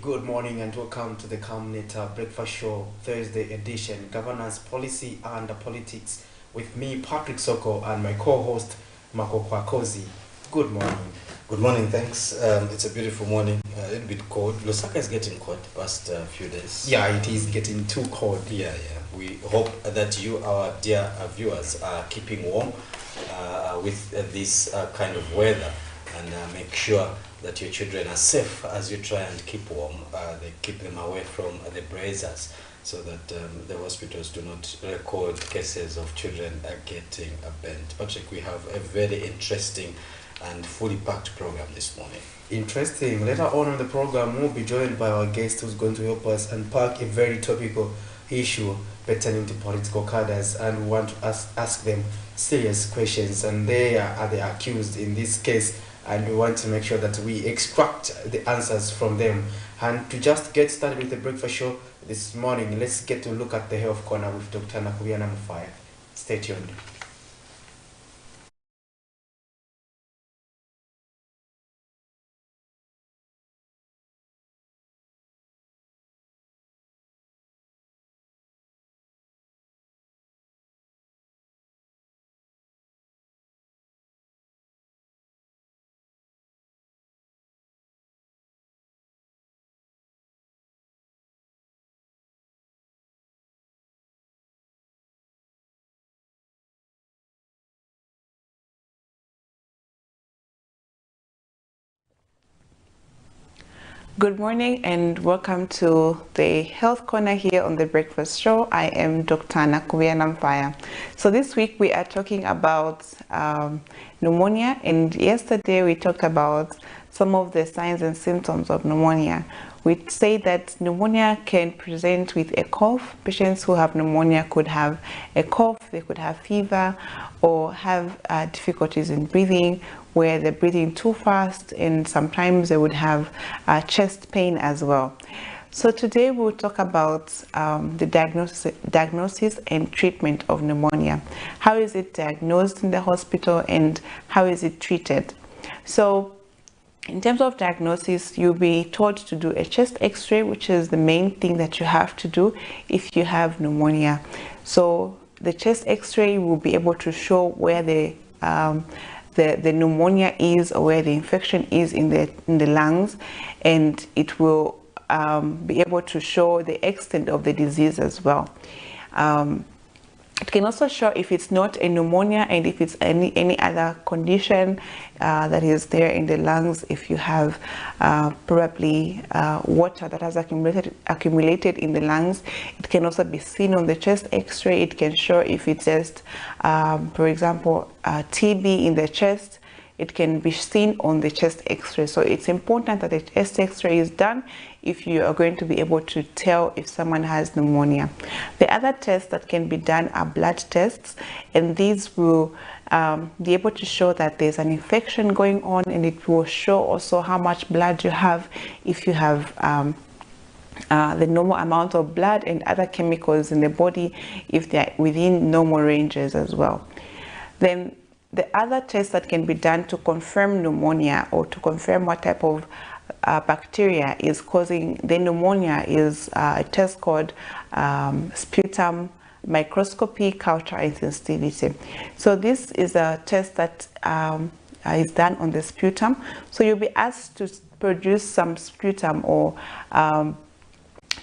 Good morning and welcome to the Camnet Breakfast Show Thursday edition, Governance, Policy and Politics, with me, Patrick Soko, and my co-host, Mako Kwakozi. Good morning. Good morning, thanks. It's a beautiful morning, a little bit cold. Lusaka is getting cold past a few days. Yeah, it is getting too cold. Yeah. We hope that you, our dear viewers, are keeping warm with this kind of weather, and make sure that your children are safe as you try and keep warm. They keep them away from the braziers so that the hospitals do not record cases of children getting burnt. Patrick, we have a very interesting and fully packed program this morning. Interesting. Later on in the program, we'll be joined by our guest who's going to help us unpack a very topical issue pertaining to political cadres, and we want to ask them serious questions, and they are the accused in this case, and we want to make sure that we extract the answers from them. And to just get started with the breakfast show this morning, let's get to look at the health corner with Dr. Nakubiana Mufaya. Stay tuned. Good morning and welcome to the Health Corner here on the Breakfast Show. I am Dr. Nakubiana Mufaya. So this week we are talking about pneumonia, and yesterday we talked about some of the signs and symptoms of pneumonia. We say that pneumonia can present with a cough. Patients who have pneumonia could have a cough, they could have fever, or have difficulties in breathing, where they're breathing too fast, and sometimes they would have chest pain as well. So today we'll talk about the diagnosis and treatment of pneumonia. How is it diagnosed in the hospital and how is it treated? So in terms of diagnosis, you'll be told to do a chest x-ray, which is the main thing that you have to do if you have pneumonia. So the chest x-ray will be able to show where the pneumonia is, or where the infection is in the lungs, and it will be able to show the extent of the disease as well. It can also show if it's not a pneumonia and if it's any other condition that is there in the lungs. If you have probably water that has accumulated in the lungs, it can also be seen on the chest x-ray. It can show if it's just, for example, TB in the chest. It can be seen on the chest x-ray. So it's important that the chest x-ray is done if you are going to be able to tell if someone has pneumonia. The other tests that can be done are blood tests, and these will be able to show that there's an infection going on, and it will show also how much blood you have, if you have the normal amount of blood and other chemicals in the body, if they're within normal ranges as well. Then the other tests that can be done to confirm pneumonia, or to confirm what type of bacteria is causing the pneumonia, is a test called sputum microscopy culture and sensitivity. So this is a test that is done on the sputum. So you'll be asked to produce some sputum, or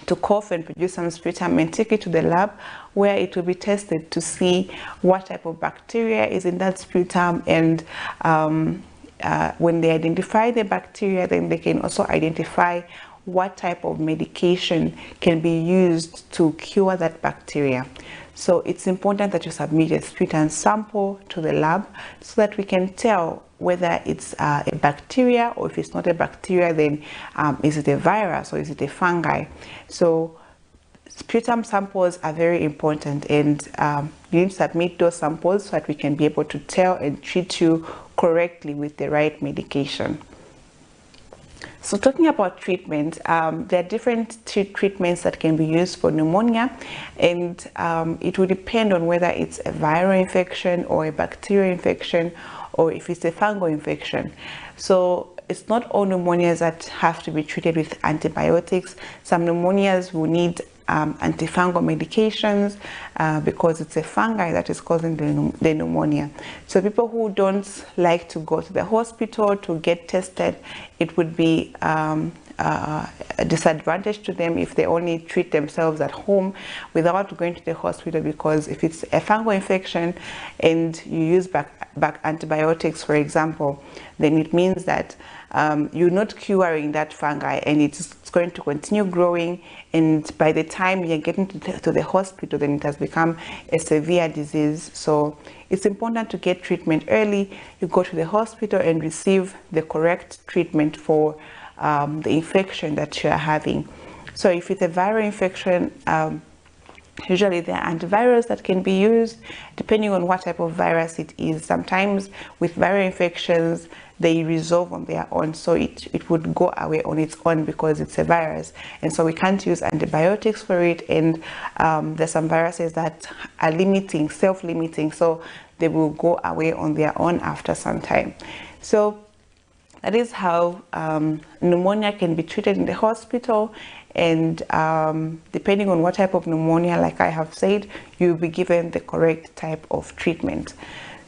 to cough and produce some sputum, and take it to the lab, where it will be tested to see what type of bacteria is in that sputum. And when they identify the bacteria, then they can also identify what type of medication can be used to cure that bacteria. So it's important that you submit a sputum sample to the lab so that we can tell whether it's a bacteria, or if it's not a bacteria, then is it a virus or is it a fungi. So sputum samples are very important, and you need to submit those samples so that we can be able to tell and treat you correctly with the right medication. So talking about treatment, there are different treatments that can be used for pneumonia, and it will depend on whether it's a viral infection or a bacterial infection, or if it's a fungal infection. So it's not all pneumonias that have to be treated with antibiotics. Some pneumonias will need antifungal medications because it's a fungi that is causing the pneumonia. So people who don't like to go to the hospital to get tested, it would be a disadvantage to them if they only treat themselves at home without going to the hospital, because if it's a fungal infection and you use back antibiotics, for example, then it means that you're not curing that fungi and it's going to continue growing, and by the time you're getting to the hospital, then it has become a severe disease. So it's important to get treatment early. You go to the hospital and receive the correct treatment for the infection that you're having. So if it's a viral infection, usually there are antivirals that can be used depending on what type of virus it is. Sometimes with viral infections, they resolve on their own, so it would go away on its own because it's a virus, and so we can't use antibiotics for it. And there's some viruses that are self-limiting, so they will go away on their own after some time. So that is how pneumonia can be treated in the hospital. And depending on what type of pneumonia, like I have said, you'll be given the correct type of treatment.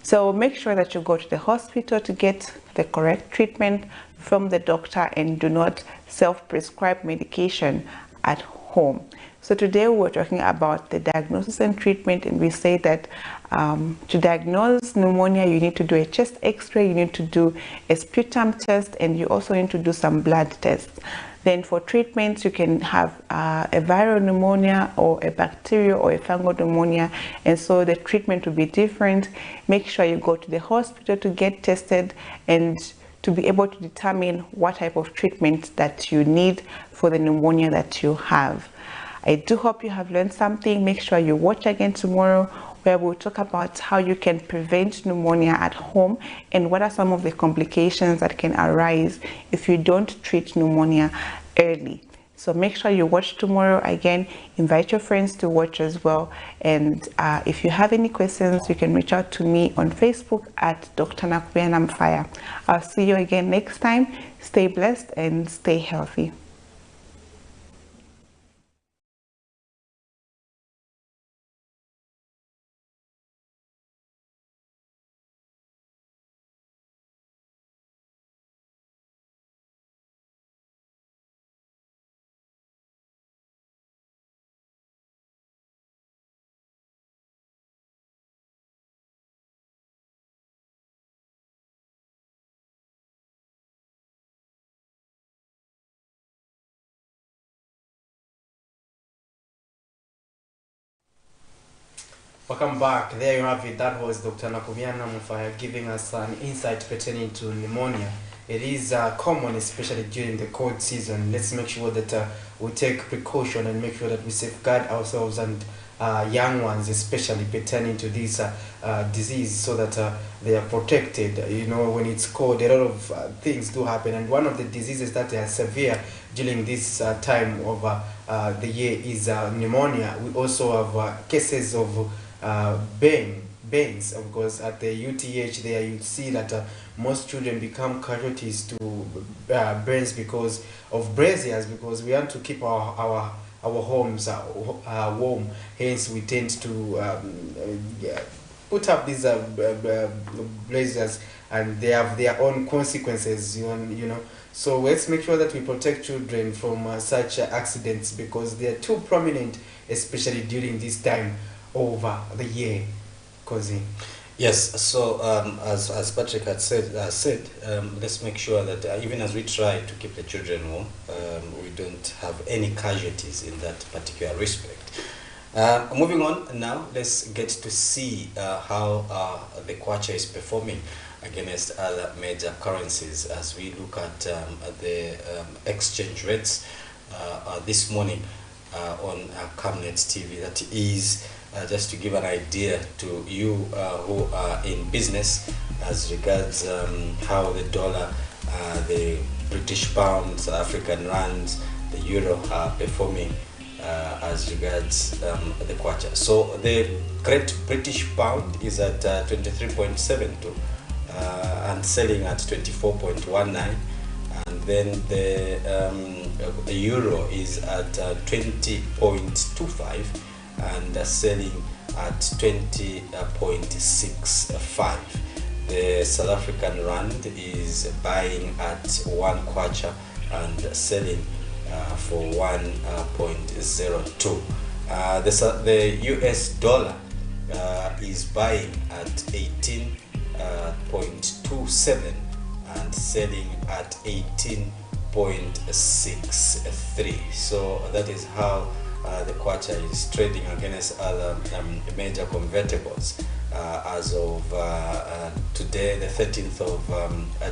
So make sure that you go to the hospital to get the correct treatment from the doctor, and do not self-prescribe medication at home. So today we're talking about the diagnosis and treatment, and we say that to diagnose pneumonia, you need to do a chest x-ray, you need to do a sputum test, and you also need to do some blood tests. Then for treatments, you can have a viral pneumonia or a bacterial or a fungal pneumonia, and so the treatment will be different. Make sure you go to the hospital to get tested and to be able to determine what type of treatment that you need for the pneumonia that you have. I do hope you have learned something. Make sure you watch again tomorrow, where we'll talk about how you can prevent pneumonia at home and what are some of the complications that can arise if you don't treat pneumonia early. So make sure you watch tomorrow again. Invite your friends to watch as well. And if you have any questions, you can reach out to me on Facebook at Dr. Nakubena Mfaya. I'll see you again next time. Stay blessed and stay healthy. Welcome back. There you have it. That was Dr. Nakumiana Mufaya giving us an insight pertaining to pneumonia. It is common, especially during the cold season. Let's make sure that we take precaution and make sure that we safeguard ourselves and young ones, especially pertaining to this disease, so that they are protected. You know, when it's cold, a lot of things do happen, and one of the diseases that are severe during this time of the year is pneumonia. We also have cases of burns, of course. At the UTH there, you see that most children become casualties to burns because of braziers, because we want to keep our homes warm. Hence we tend to put up these braziers, and they have their own consequences, you know. So let's make sure that we protect children from such accidents, because they are too prominent, especially during this time over the year. Cozy. Yes, so as Patrick had said, let's make sure that even as we try to keep the children warm, we don't have any casualties in that particular respect. Moving on now, let's get to see how the kwacha is performing against other major currencies as we look at the exchange rates this morning on Camnet TV. That is just to give an idea to you who are in business as regards how the dollar, the British pound, South African rand, the euro are performing as regards the kwacha. So the Great British Pound is at 23.72 and selling at 24.19. then the euro is at 20.25 and selling at 20.65. The South African rand is buying at 1 kwacha and selling for 1.02. The US dollar is buying at 18.27 and selling at 18.63. So that is how the kwacha is trading against other major convertibles as of today, the 13th of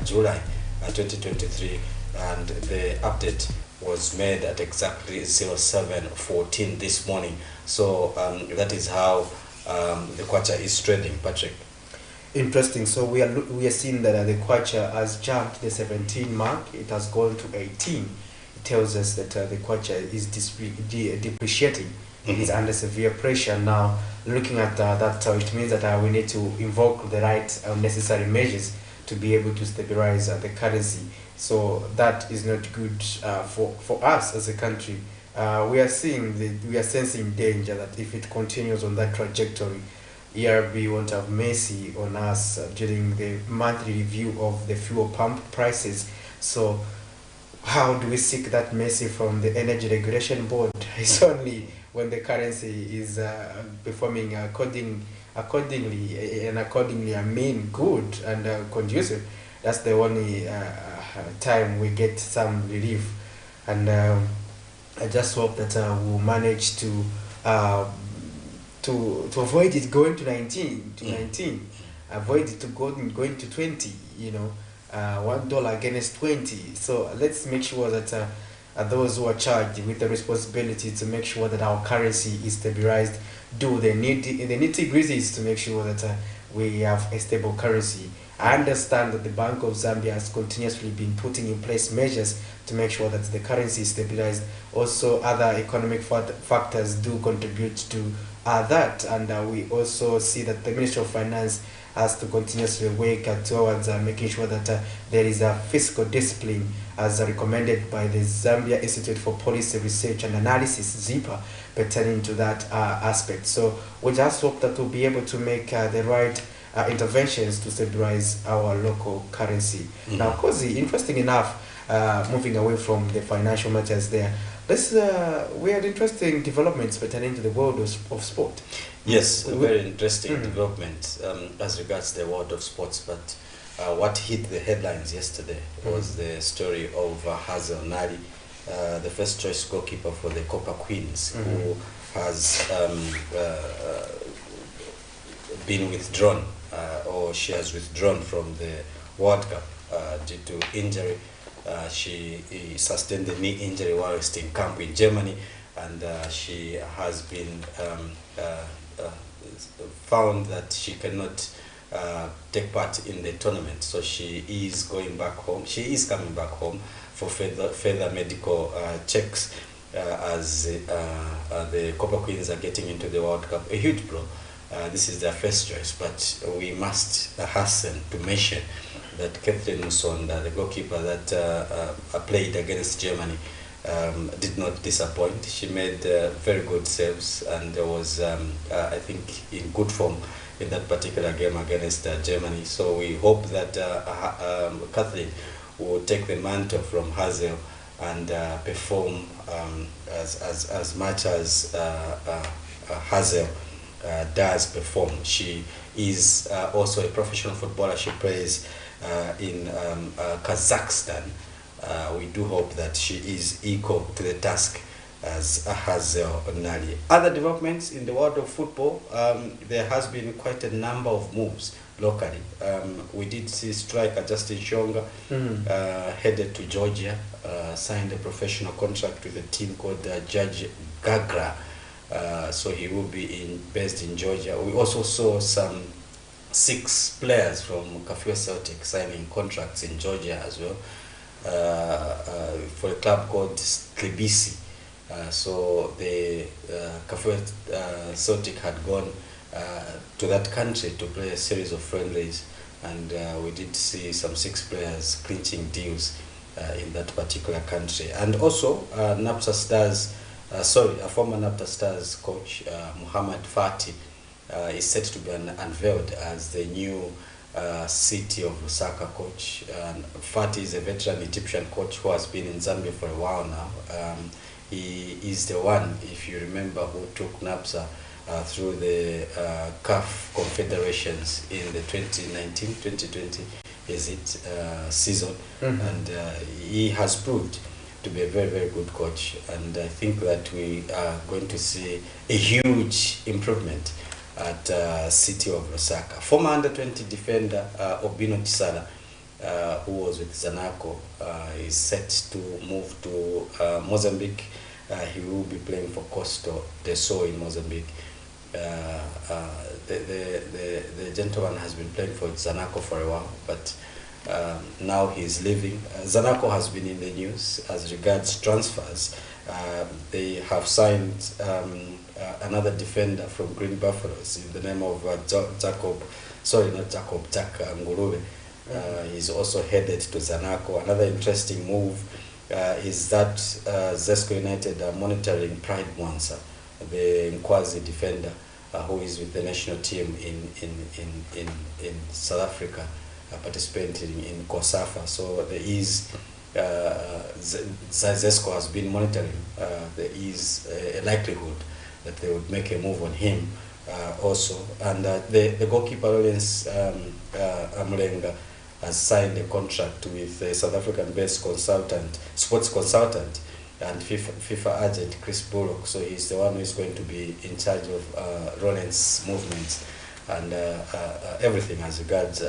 July 2023, and the update was made at exactly 07:14 this morning. So that is how the kwacha is trading, Patrick. Interesting. So we are seeing that the kwacha has jumped the 17 mark. It has gone to 18. It tells us that the kwacha is depreciating. It is under severe pressure now. Looking at that, it means that we need to invoke the right necessary measures to be able to stabilize the currency. So that is not good for us as a country. We are sensing danger that if it continues on that trajectory, ERB won't have mercy on us during the monthly review of the fuel pump prices. So how do we seek that mercy from the Energy Regulation Board? It's only when the currency is performing accordingly, I mean good and conducive. That's the only time we get some relief. And I just hope that we'll manage to avoid it going to 19, avoid it to going to 20, $1 against 20. So let's make sure that those who are charged with the responsibility to make sure that our currency is stabilized do the nitty-gritties to make sure that we have a stable currency. I understand that the Bank of Zambia has continuously been putting in place measures to make sure that the currency is stabilized. Also, other economic factors do contribute to that, and we also see that the Ministry of Finance has to continuously work towards making sure that there is a fiscal discipline as recommended by the Zambia Institute for Policy Research and Analysis, ZIPA, pertaining to that aspect. So we just hope that we'll be able to make the right interventions to stabilize our local currency. Now, Kozi, interesting enough, moving away from the financial matters there, we had interesting developments pertaining to the world of sport. Yes, a very interesting development as regards the world of sports. But what hit the headlines yesterday was the story of Hazel Nali, the first choice goalkeeper for the Copper Queens, who has been withdrawn, or she has withdrawn from the World Cup due to injury. She sustained a knee injury whilst in camp in Germany, and she has been found that she cannot take part in the tournament. So she is going back home. She is coming back home for further medical checks as the Copper Queens are getting into the World Cup. A huge blow. This is their first choice, but we must hasten to mention that Catherine Musonda, the goalkeeper that played against Germany, did not disappoint. She made very good saves and was, I think, in good form in that particular game against Germany. So we hope that Catherine will take the mantle from Hazel and perform as much as Hazel does perform. She is also a professional footballer. She plays in Kazakhstan. We do hope that she is equal to the task as Hazel Nali. Other developments in the world of football, there has been quite a number of moves locally. We did see striker Justin Shonga headed to Georgia, signed a professional contract with a team called Judge Gagra. So he will be based in Georgia. We also saw some 6 players from Kafue Celtic signing contracts in Georgia as well, for a club called Klebisi. So the Kafue Celtic had gone to that country to play a series of friendlies, and we did see some 6 players clinching deals in that particular country. And also, NAPSA Stars, a former NAPSA Stars coach, Muhammad Fati, is set to be unveiled as the new City of Lusaka coach. Fati is a veteran Egyptian coach who has been in Zambia for a while now. He is the one, if you remember, who took NAPSA through the CAF Confederations in the 2019-2020 season. And he has proved to be a very, very good coach. And I think that we are going to see a huge improvement at City of Lusaka. Former under-20 defender Obino Chisala, who was with Zanaco, is set to move to Mozambique. He will be playing for Coastal de Sol in Mozambique. The gentleman has been playing for Zanaco for a while, but now he's leaving. Zanaco has been in the news as regards transfers. They have signed another defender from Green Buffaloes in the name of Jack Ngurube. He's also headed to Zanaco. Another interesting move is that Zesco United are monitoring Pride Mwansa, the Nkwazi defender who is with the national team in South Africa, participating in COSAFA. So there is Zesco has been monitoring. There is a likelihood that they would make a move on him also. And the goalkeeper Lawrence Amlenga has signed a contract with a South African-based sports consultant, and FIFA agent Chris Bullock. So he's the one who is going to be in charge of Lawrence's movements and everything as regards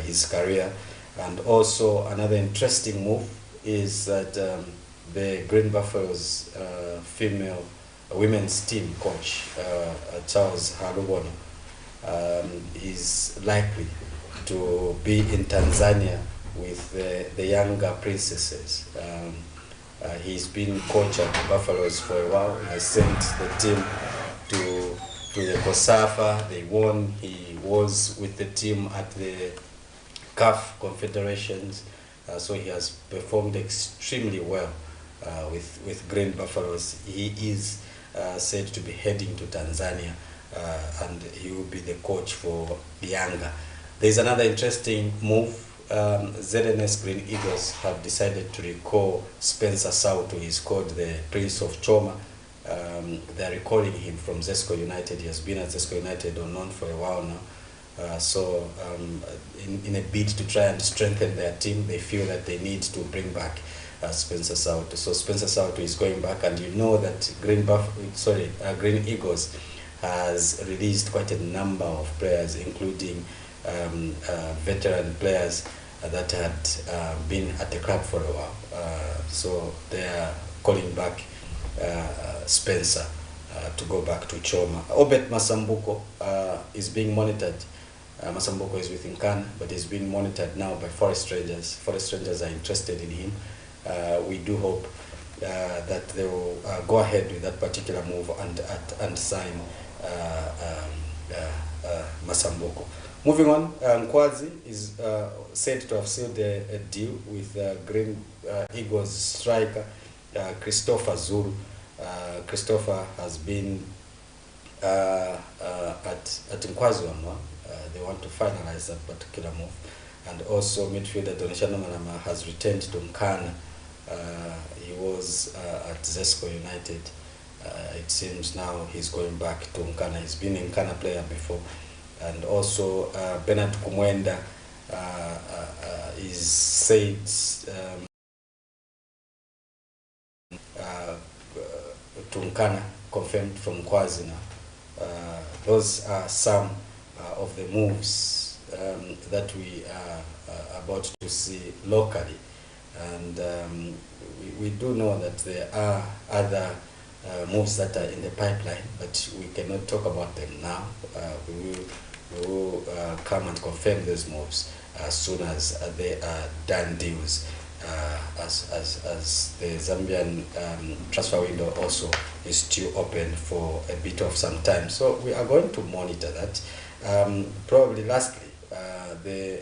his career. And also another interesting move is that the Green Buffaloes female women's team coach Charles Harubono is likely to be in Tanzania with the younger princesses. He's been coach at the Buffaloes for a while. He has sent the team to the COSAFA. They won. He was with the team at the CAF Confederations. So he has performed extremely well with Green Buffaloes. He is said to be heading to Tanzania, and he will be the coach for Yanga. There's another interesting move. ZNS Green Eagles have decided to recall Spencer Sautu, who is called the Prince of Choma. They're recalling him from Zesco United. He has been at Zesco United unknown for a while now. So in a bid to try and strengthen their team, they feel that they need to bring back Spencer Sautu. So Spencer Sautu is going back, and you know that Green Eagles has released quite a number of players, including veteran players that had been at the club for a while. So they are calling back Spencer to go back to Choma. Obet Masambuko is being monitored. Masambuko is with Nkana, but is being monitored now by Forest Rangers. Forest Rangers are interested in him. We do hope that they will go ahead with that particular move and sign Masambuko. Moving on, Nkwazi is said to have sealed a deal with Green Eagles striker Christopher Zulu. Christopher has been at Nkwazi. They want to finalize that particular move. And also midfielder Donishano Manama has returned to Nkana. He was at Zesco United. It seems now he's going back to Nkana. He's been an Nkana player before. And also Bernard Kumwenda is said to Nkana, confirmed from Nkwazi now. Those are some of the moves that we are about to see locally. And we do know that there are other moves that are in the pipeline, but we cannot talk about them now. We will come and confirm those moves as soon as they are done deals, as the Zambian transfer window also is still open for a bit of some time. So we are going to monitor that. Probably lastly, the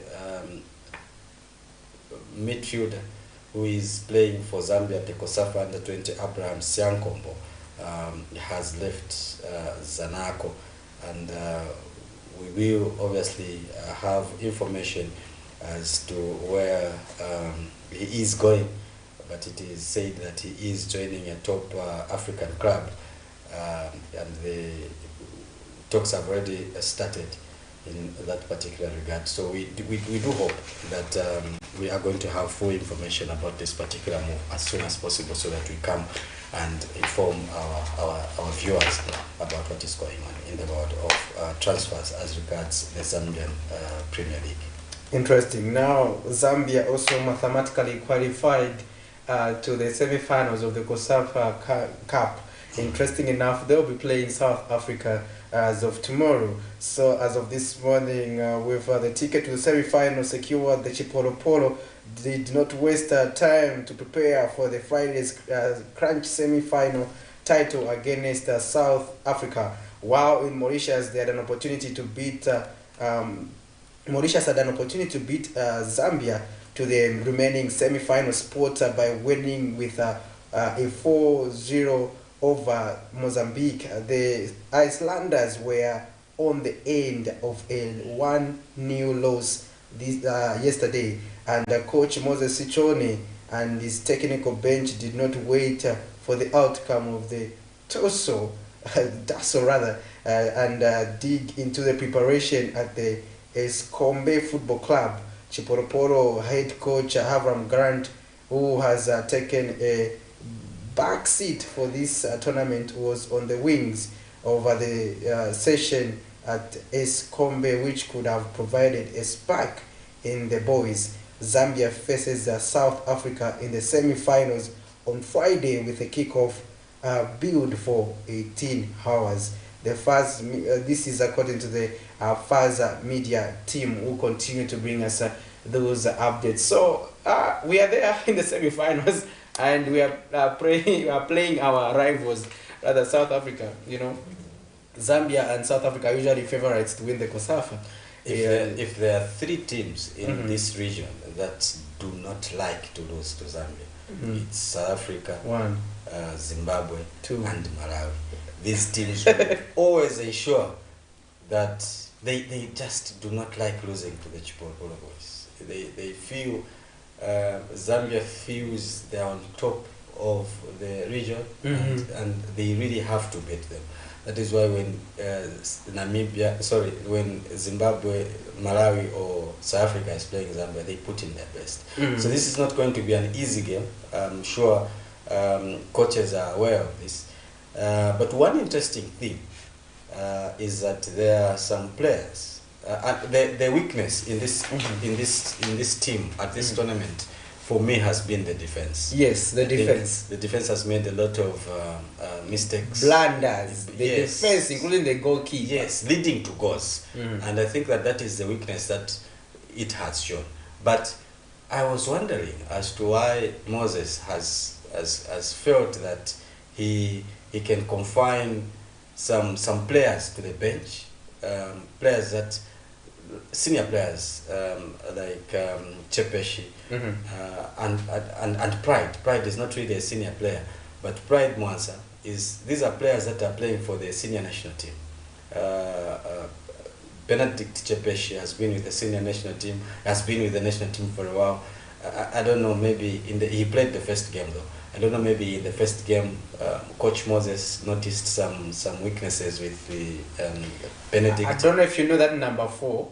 midfielder who is playing for Zambia, the COSAFA Under-20, Abraham Siankombo, has left Zanaco, and we will obviously have information as to where he is going, but it is said that he is joining a top African club, and the talks have already started in that particular regard. So we do hope that we are going to have full information about this particular move as soon as possible, so that we come and inform our viewers about what is going on in the world of transfers as regards the Zambian Premier League. Interesting. Now, Zambia also mathematically qualified to the semi-finals of the COSAFA Cup. Interesting enough, they'll be playing South Africa as of tomorrow. So as of this morning, with the ticket to the semi-final secured, the Chipolopolo did not waste time to prepare for the Friday's crunch semi-final title against South Africa. While in Mauritius, they had an opportunity to beat Zambia to the remaining semi-final spot by winning with a 4-0 over Mozambique. The Icelanders were on the end of a 1-0 loss yesterday, and coach Moses Sichone and his technical bench did not wait for the outcome of the tussle and dig into the preparation at the Escombe Football Club. Chipolopolo head coach Avram Grant, who has taken a back seat for this tournament, was on the wings over the session at Escombe, which could have provided a spark in the boys. Zambia faces South Africa in the semi-finals on Friday with a kickoff billed for 18 hours. The FAS, this is according to the FAS media team, who continue to bring us those updates. So we are there in the semi-finals, and we are playing our rivals, rather South Africa. You know, Zambia and South Africa are usually favorites to win the COSAFA. If there are three teams in this region that do not like to lose to Zambia, it's South Africa, 1, Zimbabwe, 2, and Malawi. These teams will always ensure that they just do not like losing to the Chipolopolo boys. They feel Zambia feels they're on top of the region, and they really have to beat them. That is why when when Zimbabwe, Malawi, or South Africa is playing Zambia, they put in their best. So this is not going to be an easy game. I'm sure coaches are aware of this. But one interesting thing is that there are some players. The weakness in this team at this tournament, for me, has been the defense. Yes, the defense. The defense has made a lot of mistakes. Blunders. The defense, including the goalkeeper. Yes, leading to goals. And I think that is the weakness that it has shown. But I was wondering as to why Moses has felt that he can confine some players to the bench, players that senior players like Chepeshi and Pride. Pride is not really a senior player, but Pride Mwansa these are players that are playing for the senior national team. Benedict Chepeshi has been with the senior national team, has been with the national team for a while. I don't know, maybe he played the first game though. I don't know, maybe in the first game, Coach Moses noticed some weaknesses with the Benedict. I don't know if you know that number 4.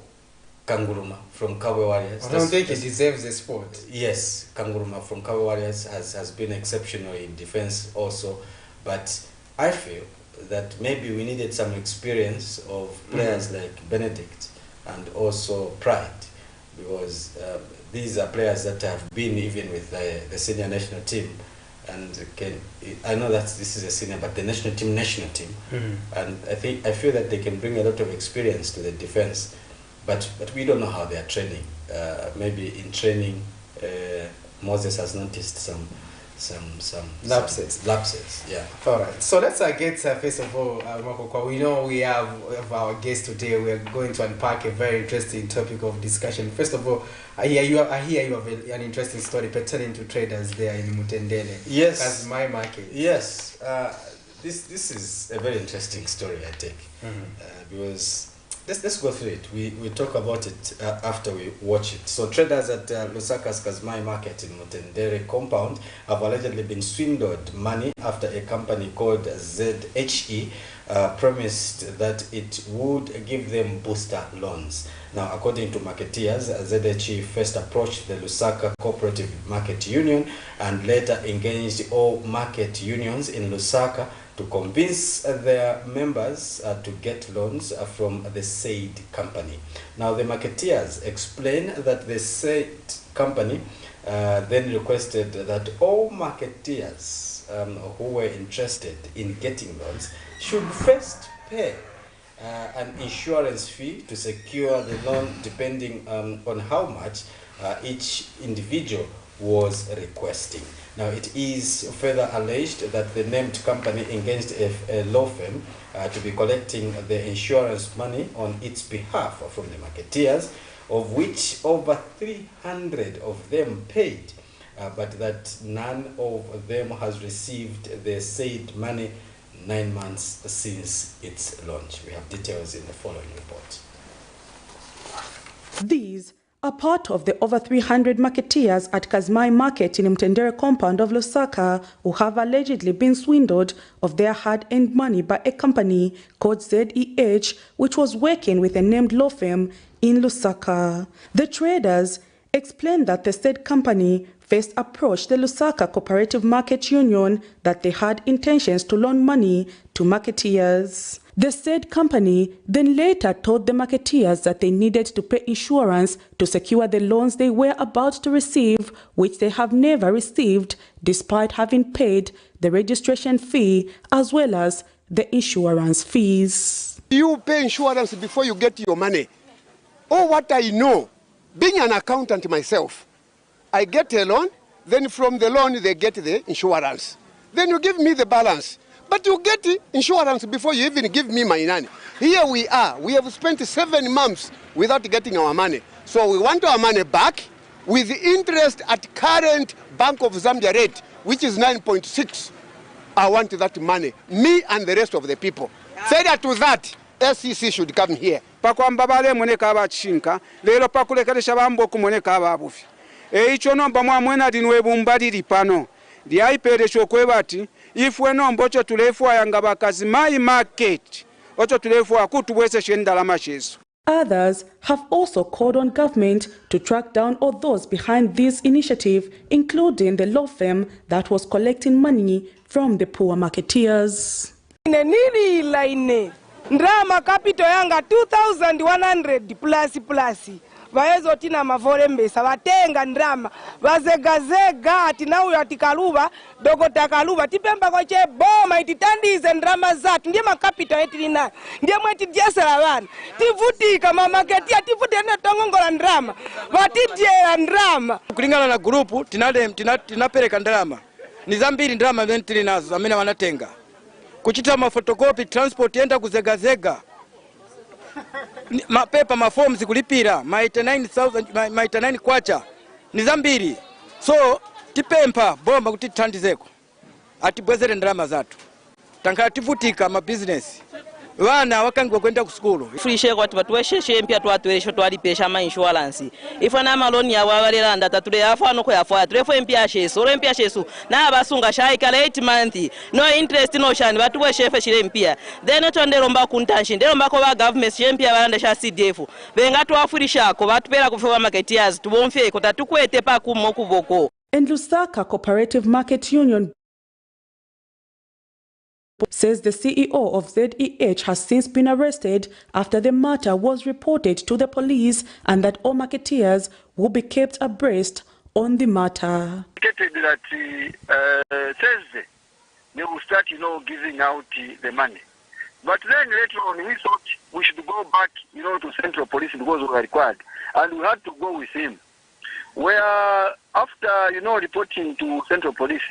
Kanguruma from Kawe Warriors. I don't think he deserves the spot. Yes, Kanguruma from Kawe Warriors has been exceptional in defense also. But I feel that maybe we needed some experience of players like Benedict and also Pride, because these are players that have been even with the senior national team. And I know that this is a senior, but the national team, and I feel that they can bring a lot of experience to the defense, but we don't know how they are training. Maybe in training, Moses has noticed lapses. Yeah. All right. So let's get first of all, Makokwa, we know we have our guest today. We are going to unpack a very interesting topic of discussion. First of all, I hear you have an interesting story pertaining to traders there in Mutendele. Yes. As my market. Yes. This is a very interesting story, I think, because let's go through it. We talk about it after we watch it. So traders at Lusaka's Kazmai market in Mutendere compound have allegedly been swindled money after a company called ZHE promised that it would give them booster loans. Now, according to marketeers, ZHE first approached the Lusaka Cooperative Market Union and later engaged all market unions in Lusaka to convince their members to get loans from the said company. Now, the marketeers explain that the said company then requested that all marketeers who were interested in getting loans should first pay an insurance fee to secure the loan depending on how much each individual was requesting. Now, it is further alleged that the named company engaged a law firm to be collecting the insurance money on its behalf from the marketeers, of which over 300 of them paid, but that none of them has received the said money 9 months since its launch. We have details in the following report. These are part of the over 300 marketeers at Kazmai Market in Mtendere compound of Lusaka who have allegedly been swindled of their hard-earned money by a company called ZEH, which was working with a named law firm in Lusaka. The traders explained that the said company first approached the Lusaka Cooperative Market Union that they had intentions to loan money to marketeers. The said company then later told the marketeers that they needed to pay insurance to secure the loans they were about to receive, which they have never received, despite having paid the registration fee as well as the insurance fees. You pay insurance before you get your money. Oh, what I know, being an accountant myself, I get a loan, then from the loan they get the insurance. Then you give me the balance. But you get insurance before you even give me my money. Here we are. We have spent 7 months without getting our money. So we want our money back with interest at current Bank of Zambia rate, which is 9.6. I want that money, me and the rest of the people. Further to that, SEC should come here. Pakwamba bale moneka abachinka, lero pakulekeresha bamboku moneka ababufi. Icho nomba mwamwena dinwe bumbaliri pano. Diaiperesho kwebati, ifwe nombocho tulefwa yanga bakazimai market. Ocho tulefwa kutubwese shendala masheso. Others have also called on government to track down all those behind this initiative, including the law firm that was collecting money from the poor marketeers. Nili line ndrama capital yanga 2,100 plus. Vaezo tina mavolembesa vatenga ndrama vazegazega atina uyo atikaluva dogota kaluva tipemba koche boma ititandize ndrama zatu ndiye makapita yetilina ndiye mweti dyesela vana tivutika mamaketia tivute ne tongongola ndrama vatidyela ndrama Kulingana na grupu tinapereka ndrama ni zambiri ndrama ventili nazo amene wanatenga kuchita mafotokopi transport yenda kuzegazega mapepa maforms kulipira maita 9 kwacha ni zambiri. So tipempa bomba kuti tithandizeko atibwezere ndrama zatu tankala tivutika ma business vana wakangwa kwenda ku school fulishe kwati batuwesheshe mpya twatwesho twalipesha ma insurance ifana maloni ya wabalelanda tatule afano ko yafa tulefo mpya sheso ro mpya sheso na abasunga shaikala 8 month no interest no shani batuweshefe shile mpya then twandero kuntanshi ndero mbako ba government shempya balanda sha CDF benga twafulisha ko batupera kufewa marketeers tubomfe ko tatukwete pa kumo kuboko. And Lusaka Cooperative Market Union says the CEO of ZEH has since been arrested after the matter was reported to the police and that all marketeers will be kept abreast on the matter. That Thursday they will start, giving out the money. But then later on we thought we should go back, to Central Police because we were required. And we had to go with him. Where after, reporting to Central Police,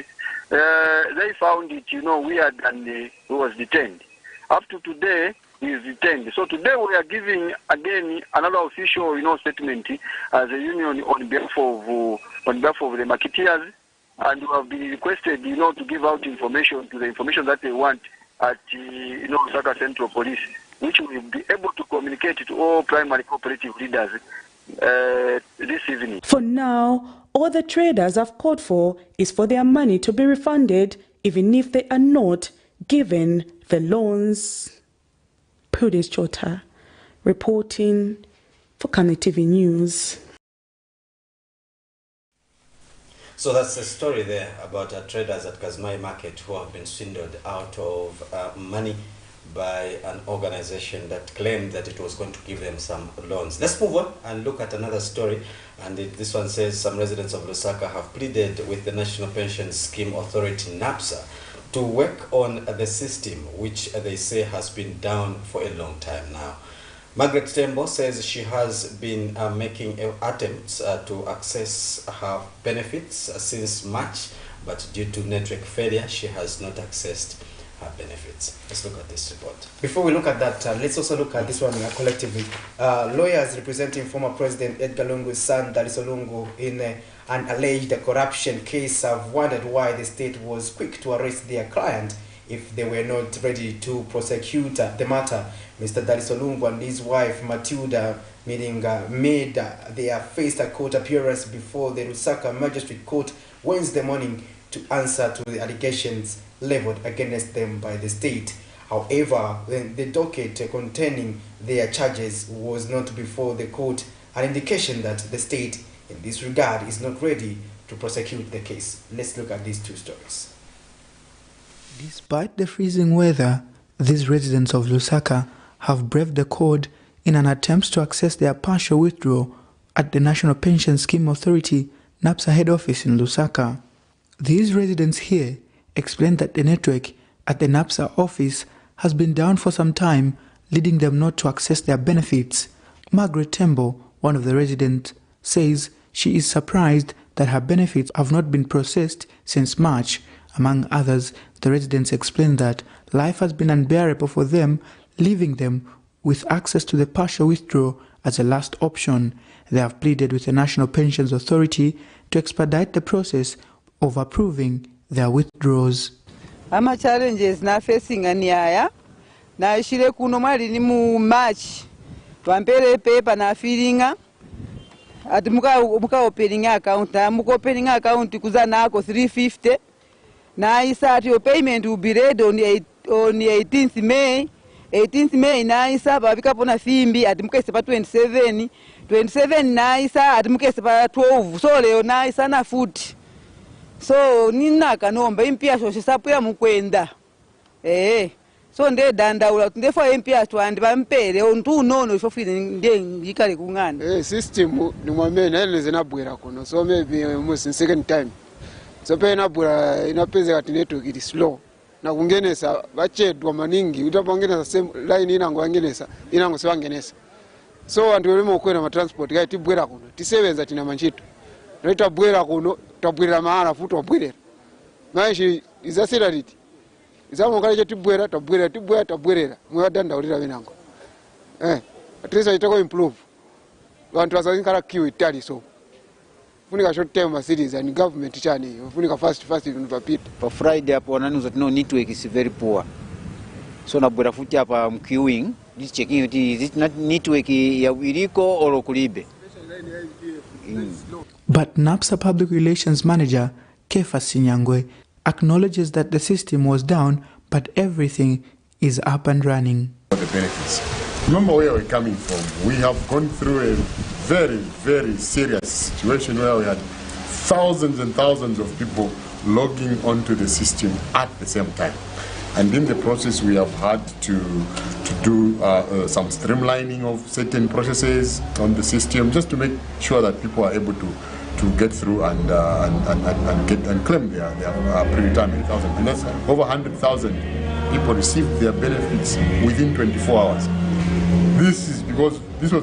they found it, weird, and he was detained. Up to today, he is detained. So today we are giving again another official, statement as a union on behalf of the marketeers, and we have been requested, to give out information to the information that they want at Lusaka Central Police, which we will be able to communicate to all primary cooperative leaders this evening. For now, all the traders have called for is for their money to be refunded, even if they are not given the loans. Prudence Chota reporting for Camnet TV News. So that's the story there about traders at Kazmai Market who have been swindled out of money by an organization that claimed that it was going to give them some loans. Let's move on and look at another story. And this one says some residents of Lusaka have pleaded with the National Pension Scheme Authority, NAPSA, to work on the system, which they say has been down for a long time now. Margaret Tembo says she has been making attempts to access her benefits since March, but due to network failure, she has not accessed her benefits. Let's look at this report. Before we look at that, let's also look at this one collectively. Lawyers representing former President Edgar Lungu's son, Daliso Lungu, in an alleged corruption case have wondered why the state was quick to arrest their client if they were not ready to prosecute the matter. Mr. Daliso Lungu and his wife Matilda made their first court appearance before the Lusaka Magistrate Court Wednesday morning to answer to the allegations leveled against them by the state. However, the docket containing their charges was not before the court, an indication that the state in this regard is not ready to prosecute the case. Let's look at these two stories. Despite the freezing weather, these residents of Lusaka have braved the cold in an attempt to access their partial withdrawal at the National Pension Scheme Authority, NAPSA head office in Lusaka. These residents here explained that the network at the NAPSA office has been down for some time, leading them not to access their benefits. Margaret Tembo, one of the residents, says she is surprised that her benefits have not been processed since March. Among others, the residents explained that life has been unbearable for them, leaving them with access to the partial withdrawal as a last option. They have pleaded with the National Pensions Authority to expedite the process of approving their withdrawals. Ama challenges na facing aniaya na ishire kuno mwali ni mu March twampere paper na filinga ati muka opening account opening account kuzana ako 350 na isa ati your payment will be ready on 18th May. 18th May na isa babika pona fimbi ati mukese pa 27 na isa ati mukese pa 12 so leo na isa na futi so nina kanomba impia so sisapira mukwenda so nde dandaula ndefo impia twandi bampere ontu nono ifofile nde ngikale kungana system ni mwamene eleze nabwera kuno so maybe almost second time so pe nabwera inapeze kati network it slow na kungenesa bachedwa maningi utapangenesa same line inango yangenesa inango siwangenesa so antu wema ukwena ma transport kai tibwera kuno tisebenza tina manchito reta bwera kuno tabwera maana futu wabwera maishi izaserariti izamo kale tibwera tabwera mwadanda ulira binango atresa itako improve bantu basazinkala kiwi tali so funika short term cities and government chani funika fast univapita pa Friday hapo nanuza tino network is very poor so nabwera futi hapa queuing this checking it network ya iliko olo kulibe. But NAPSA Public Relations Manager Kefa Sinyangwe acknowledges that the system was down, but everything is up and running. The benefits. Remember where we're coming from. We have gone through a very, very serious situation where we had thousands and thousands of people logging onto the system at the same time. And in the process, we have had to do some streamlining of certain processes on the system, just to make sure that people are able to get through and claim their pre-retirement thousand. And that's over 100,000 people received their benefits within 24 hours. This was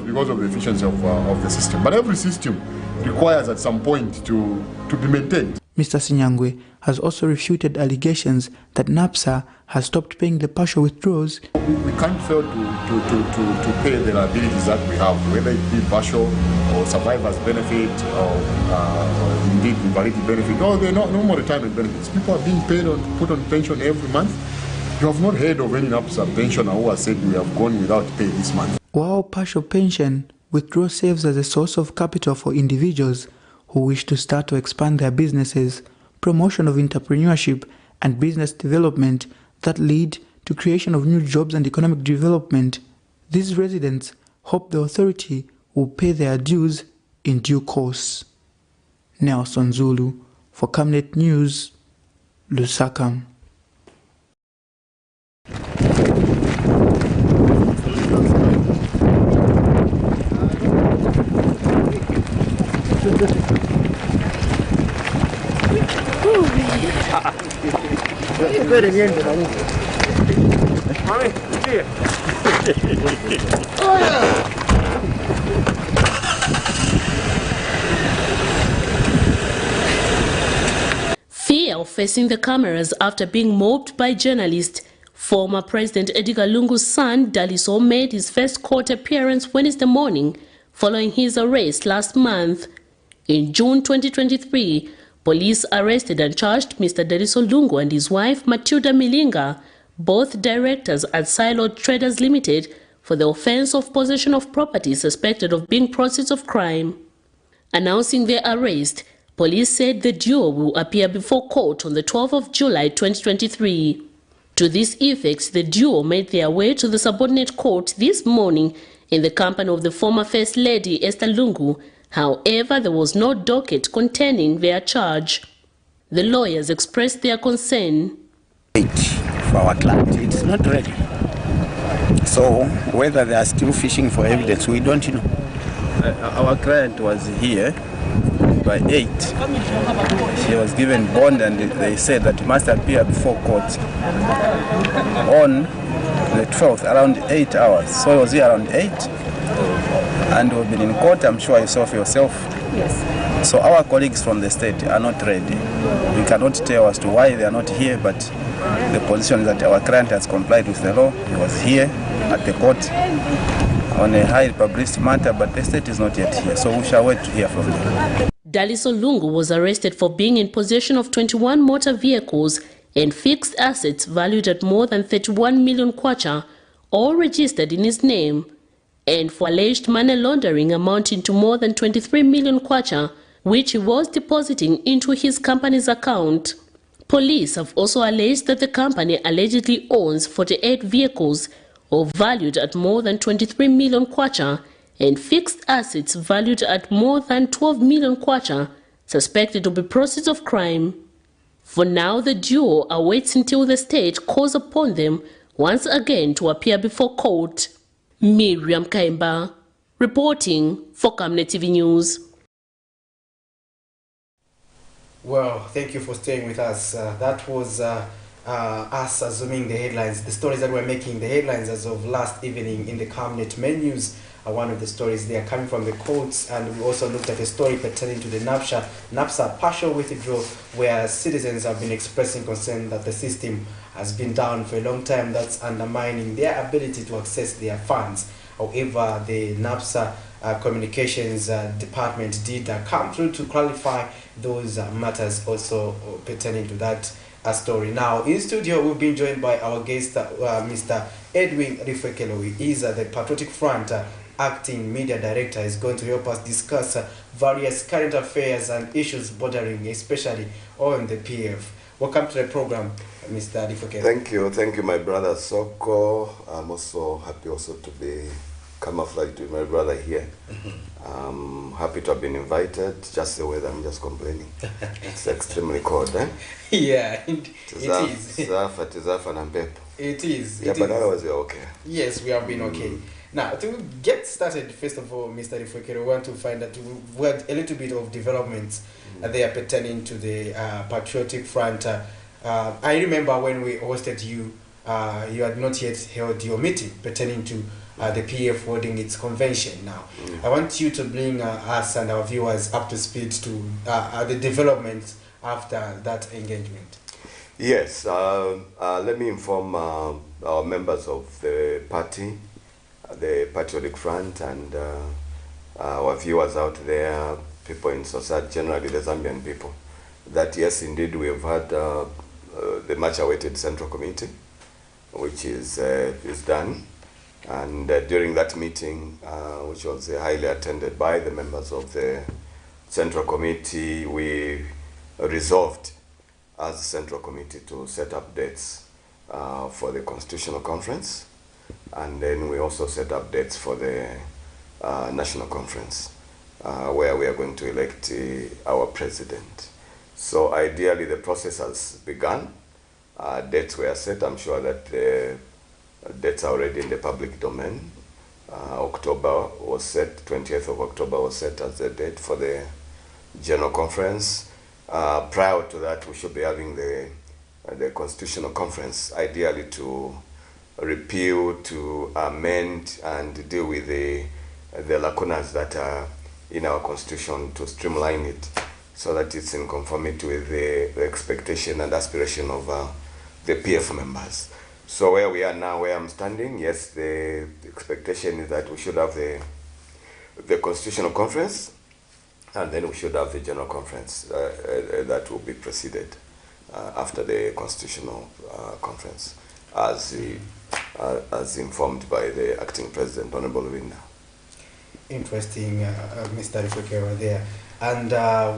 because of the efficiency of the system. But every system requires at some point to be maintained. Mr. Sinyangwe has also refuted allegations that NAPSA has stopped paying the partial withdrawals. We can't fail to pay the liabilities that we have, whether it be partial or survivor's benefit or indeed invalidity benefit or the normal retirement benefits. People are being paid put on pension every month. You have not heard of any NAPSA pensioner who has said we have gone without pay this month. While partial pension withdrawal serves as a source of capital for individuals who wish to start or expand their businesses, promotion of entrepreneurship and business development that lead to creation of new jobs and economic development, these residents hope the authority will pay their dues in due course. Nelson Zulu for Camnet News, Lusaka. Fear of facing the cameras after being mobbed by journalists, former President Edgar Lungu's son Daliso made his first court appearance Wednesday morning following his arrest last month. In June 2023, police arrested and charged Mr. Daliso Lungu and his wife Matilda Milinga, both directors at Siloed Traders Limited, for the offense of possession of property suspected of being proceeds of crime. Announcing their arrest, police said the duo will appear before court on the 12th of July 2023. To this effect, the duo made their way to the subordinate court this morning in the company of the former First Lady Esther Lungu. However, there was no docket containing their charge. The lawyers expressed their concern. For our client, it's not ready. So whether they are still fishing for evidence, we don't know. Our client was here by 8. She was given bond and they said that he must appear before court on the 12th around 8 hours. So he was here around 8 and we've been in court, I'm sure you saw for yourself. Yes. So our colleagues from the state are not ready. We cannot tell as to why they are not here, but the position is that our client has complied with the law. He was here at the court on a high publicity matter, but the state is not yet here, so we shall wait to hear from them. Daliso Lungu was arrested for being in possession of 21 motor vehicles and fixed assets valued at more than 31 million kwacha, all registered in his name, and for alleged money laundering amounting to more than 23 million kwacha, which he was depositing into his company's account. Police have also alleged that the company allegedly owns 48 vehicles, or valued at more than 23 million kwacha, and fixed assets valued at more than 12 million kwacha, suspected to be proceeds of crime. For now, the duo awaits until the state calls upon them once again to appear before court. Miriam Kaimba, reporting for Camnet TV News. Well, thank you for staying with us. That was us assuming the headlines, the stories that were making the headlines as of last evening in the Camnet menus. One of the stories they are coming from the courts, and we also looked at a story pertaining to the NAPSA partial withdrawal, where citizens have been expressing concern that the system has been down for a long time. That's undermining their ability to access their funds. However, the NAPSA communications department did come through to clarify those matters also pertaining to that story. Now, in studio, we've been joined by our guest, Mr. Edwin Rifekelo. He is the Patriotic Front acting media director. Is going to help us discuss various current affairs and issues bordering especially on the PF. Welcome to the program, Mr. Rifekelo. Thank you, my brother Soko. I'm also happy to be camouflaged with my brother here. I'm happy to have been invited. Just the weather, I'm just complaining. It's extremely cold, eh? Yeah, it is. It is. Yeah, but otherwise we're okay. Yes, we have been okay. Now, to get started, first of all, Mr. Rifekelo, we want to find out we had a little bit of developments there pertaining to the Patriotic Front. I remember when we hosted you, you had not yet held your meeting pertaining to the PF holding its convention. Now, I want you to bring us and our viewers up to speed to the developments after that engagement? Yes, let me inform our members of the party, the Patriotic Front, and our viewers out there, people in society, generally the Zambian people, that yes, indeed, we have had the much-awaited Central Committee, which is done. And during that meeting, which was highly attended by the members of the Central Committee, we resolved as Central Committee to set up dates for the Constitutional Conference, and then we also set up dates for the National Conference, where we are going to elect our president. So ideally the process has begun. Dates were set. I'm sure that the dates are already in the public domain. October was set, 20th of October was set as the date for the General Conference. Prior to that, we should be having the Constitutional Conference, ideally to repeal, to amend, and deal with the lacunas that are in our Constitution, to streamline it so that it's in conformity with the expectation and aspiration of the PF members. So where we are now, where I'm standing, yes, the expectation is that we should have the Constitutional Conference, and then we should have the General Conference that will be preceded after the Constitutional Conference, as informed by the Acting President, Honorable Winda. Interesting, Mr. Rifokera there. And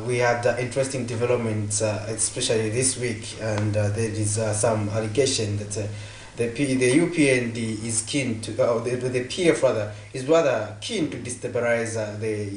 we had interesting developments, especially this week, and there is some allegation that the UPND is keen to, the PF rather, is rather keen to destabilize the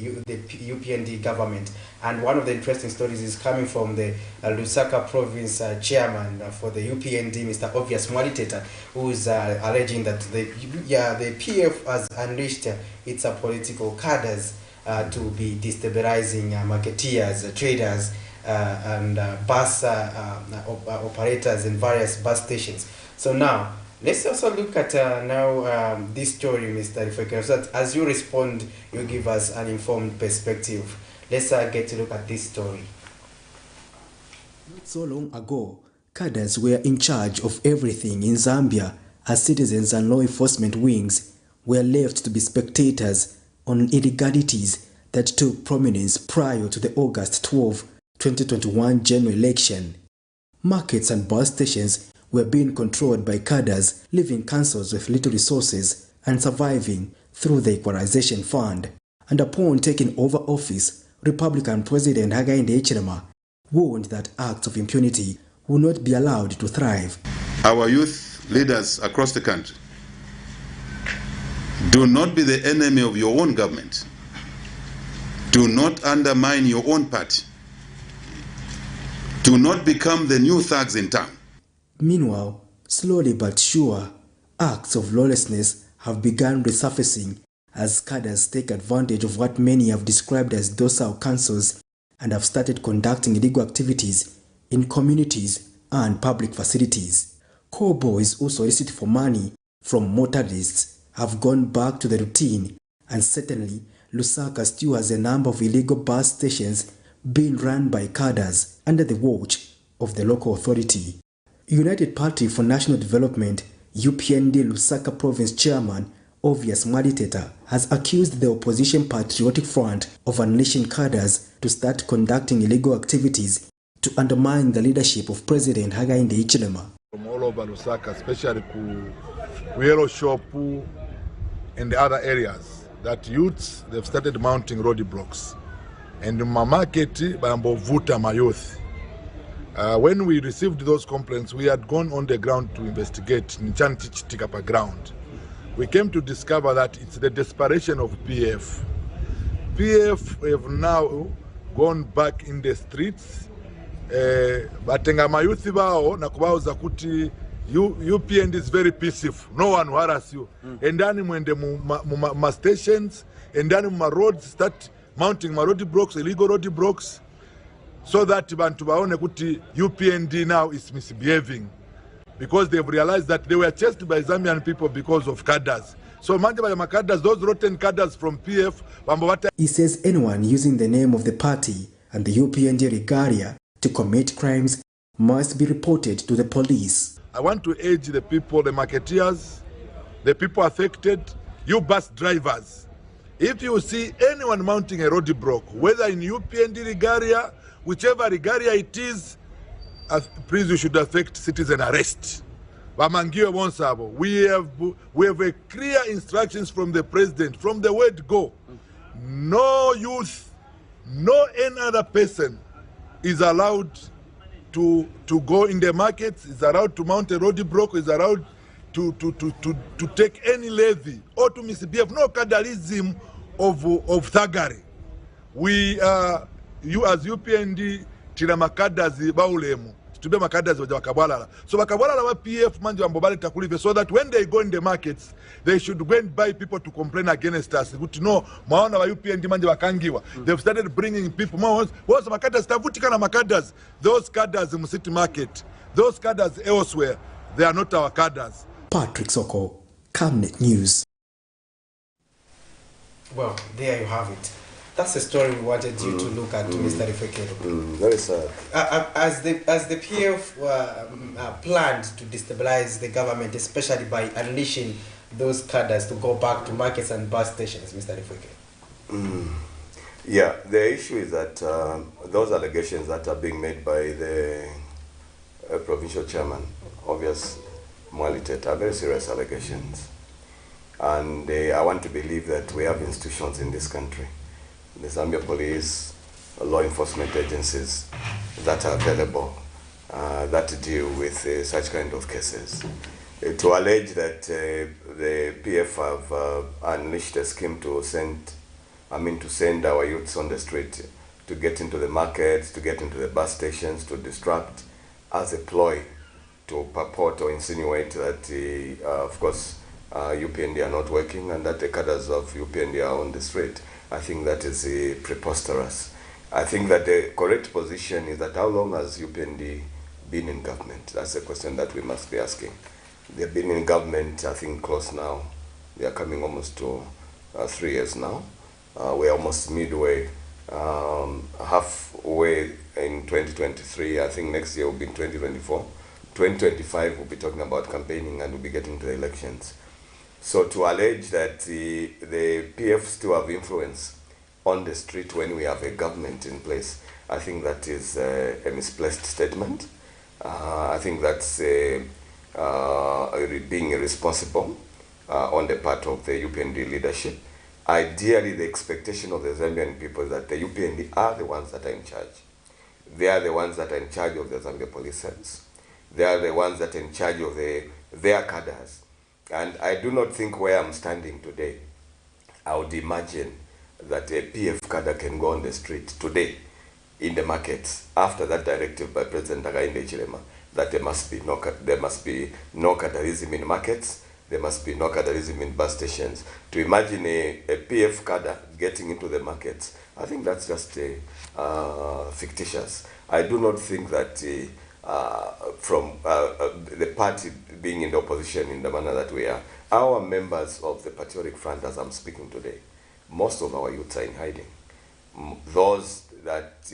UPND government. And one of the interesting stories is coming from the Lusaka province chairman for the UPND, Mr. Obvious Mwaliteta, who is alleging that the PF has unleashed its political cadres to be destabilizing marketeers, traders, and bus operators in various bus stations. So now, let's also look at this story, Mr. Rifekera, so that as you respond, you give us an informed perspective. Let's get to look at this story. Not so long ago, cadres were in charge of everything in Zambia, as citizens and law enforcement wings were left to be spectators on illegalities that took prominence prior to the August 12, 2021 general election. Markets and bus stations were being controlled by cadres, leaving councils with little resources and surviving through the Equalization Fund. And upon taking over office, Republican President Hakainde Hichilema warned that acts of impunity would not be allowed to thrive. Our youth leaders across the country, do not be the enemy of your own government. Do not undermine your own party. Do not become the new thugs in town. Meanwhile, slowly but sure, acts of lawlessness have begun resurfacing as cadres take advantage of what many have described as docile councils and have started conducting illegal activities in communities and public facilities. Cowboys who solicit for money from motorists have gone back to the routine, and certainly Lusaka still has a number of illegal bus stations being run by cadres under the watch of the local authority. United Party for National Development, UPND Lusaka Province Chairman Obvious Mwaliteta has accused the opposition Patriotic Front of unleashing cadres to start conducting illegal activities to undermine the leadership of President Hakainde Hichilema. From all over Lusaka, especially Yellow Shop and the other areas, that youths, they've started mounting roadblocks. And in my market, Bambovuta, my youth. When we received those complaints, we had gone on the ground to investigate in Chantichitikapa ground. We came to discover that it's the desperation of PF. PF have now gone back in the streets. Batenga mayuthi bao na kubauza kuti UPND is very peaceful. No one will harass you. And then mwende mu stations, and then mu roads start mounting roadblocks, illegal roadblocks, so that bantu baone kuti UPND now is misbehaving, because they've realized that they were chased by Zambian people because of cadres. So those rotten cadres from PF. He says anyone using the name of the party and the UPND regalia to commit crimes must be reported to the police. I want to urge the people, the marketeers, the people affected, you bus drivers. If you see anyone mounting a roadblock, whether in UPND regalia, whichever regalia it is, please, you should affect citizen arrest. We have a clear instructions from the president, from the word go. No youth, no any other person is allowed to go in the markets, is allowed to mount a roadblock, is allowed to take any levy or to misbehave. No cadalism of thuggery. We you as UPND tila makadazi baulemu. To be makadazi wa kabwalala. So bakabwalala wa PF manji wambobale takulive, so that when they go in the markets, they should go and buy people to complain against us. Good no, maona wa UPND manji wakangiwa. They've started bringing people. What's makadazi tavutika na makadazi? Those cadres in city market, those cadres elsewhere, they are not our cadres. Patrick Soko, Camnet News. Well, there you have it. That's the story we wanted you to look at, Mr. Rifekero. Very sad. As the PF planned to destabilize the government, especially by unleashing those cadres to go back to markets and bus stations, Mr. Rifekero. Yeah, the issue is that those allegations that are being made by the provincial chairman, obvious Mwalitet, are very serious allegations. And I want to believe that we have institutions in this country, the Zambia police, law enforcement agencies that are available that deal with such kind of cases. To allege that the PF have unleashed a scheme to send our youths on the street to get into the markets, to get into the bus stations, to distract as a ploy to purport or insinuate that, of course, UPND are not working and that the cadres of UPND are on the street. I think that is preposterous. I think that the correct position is that how long has UPND been in government? That's a question that we must be asking. They've been in government, I think, close now. They are coming almost to 3 years now. We're almost midway, halfway in 2023. I think next year will be in 2024. 2025 we'll be talking about campaigning and we'll be getting to the elections. So to allege that the PF still have influence on the street when we have a government in place, I think that is a misplaced statement. I think that's being irresponsible on the part of the UPND leadership. Ideally, the expectation of the Zambian people is that the UPND are the ones that are in charge. They are the ones that are in charge of the Zambia police service. They are the ones that are in charge of their cadres. And I do not think where I'm standing today, I would imagine that a PF cadre can go on the street today in the markets after that directive by President Hakainde Hichilema that there must be no cadreism in markets, there must be no cadreism in bus stations. To imagine a PF cadre getting into the markets, I think that's just fictitious. I do not think that from the party being in the opposition in the manner that we are, our members of the Patriotic Front, as I'm speaking today, most of our youths are in hiding. Those that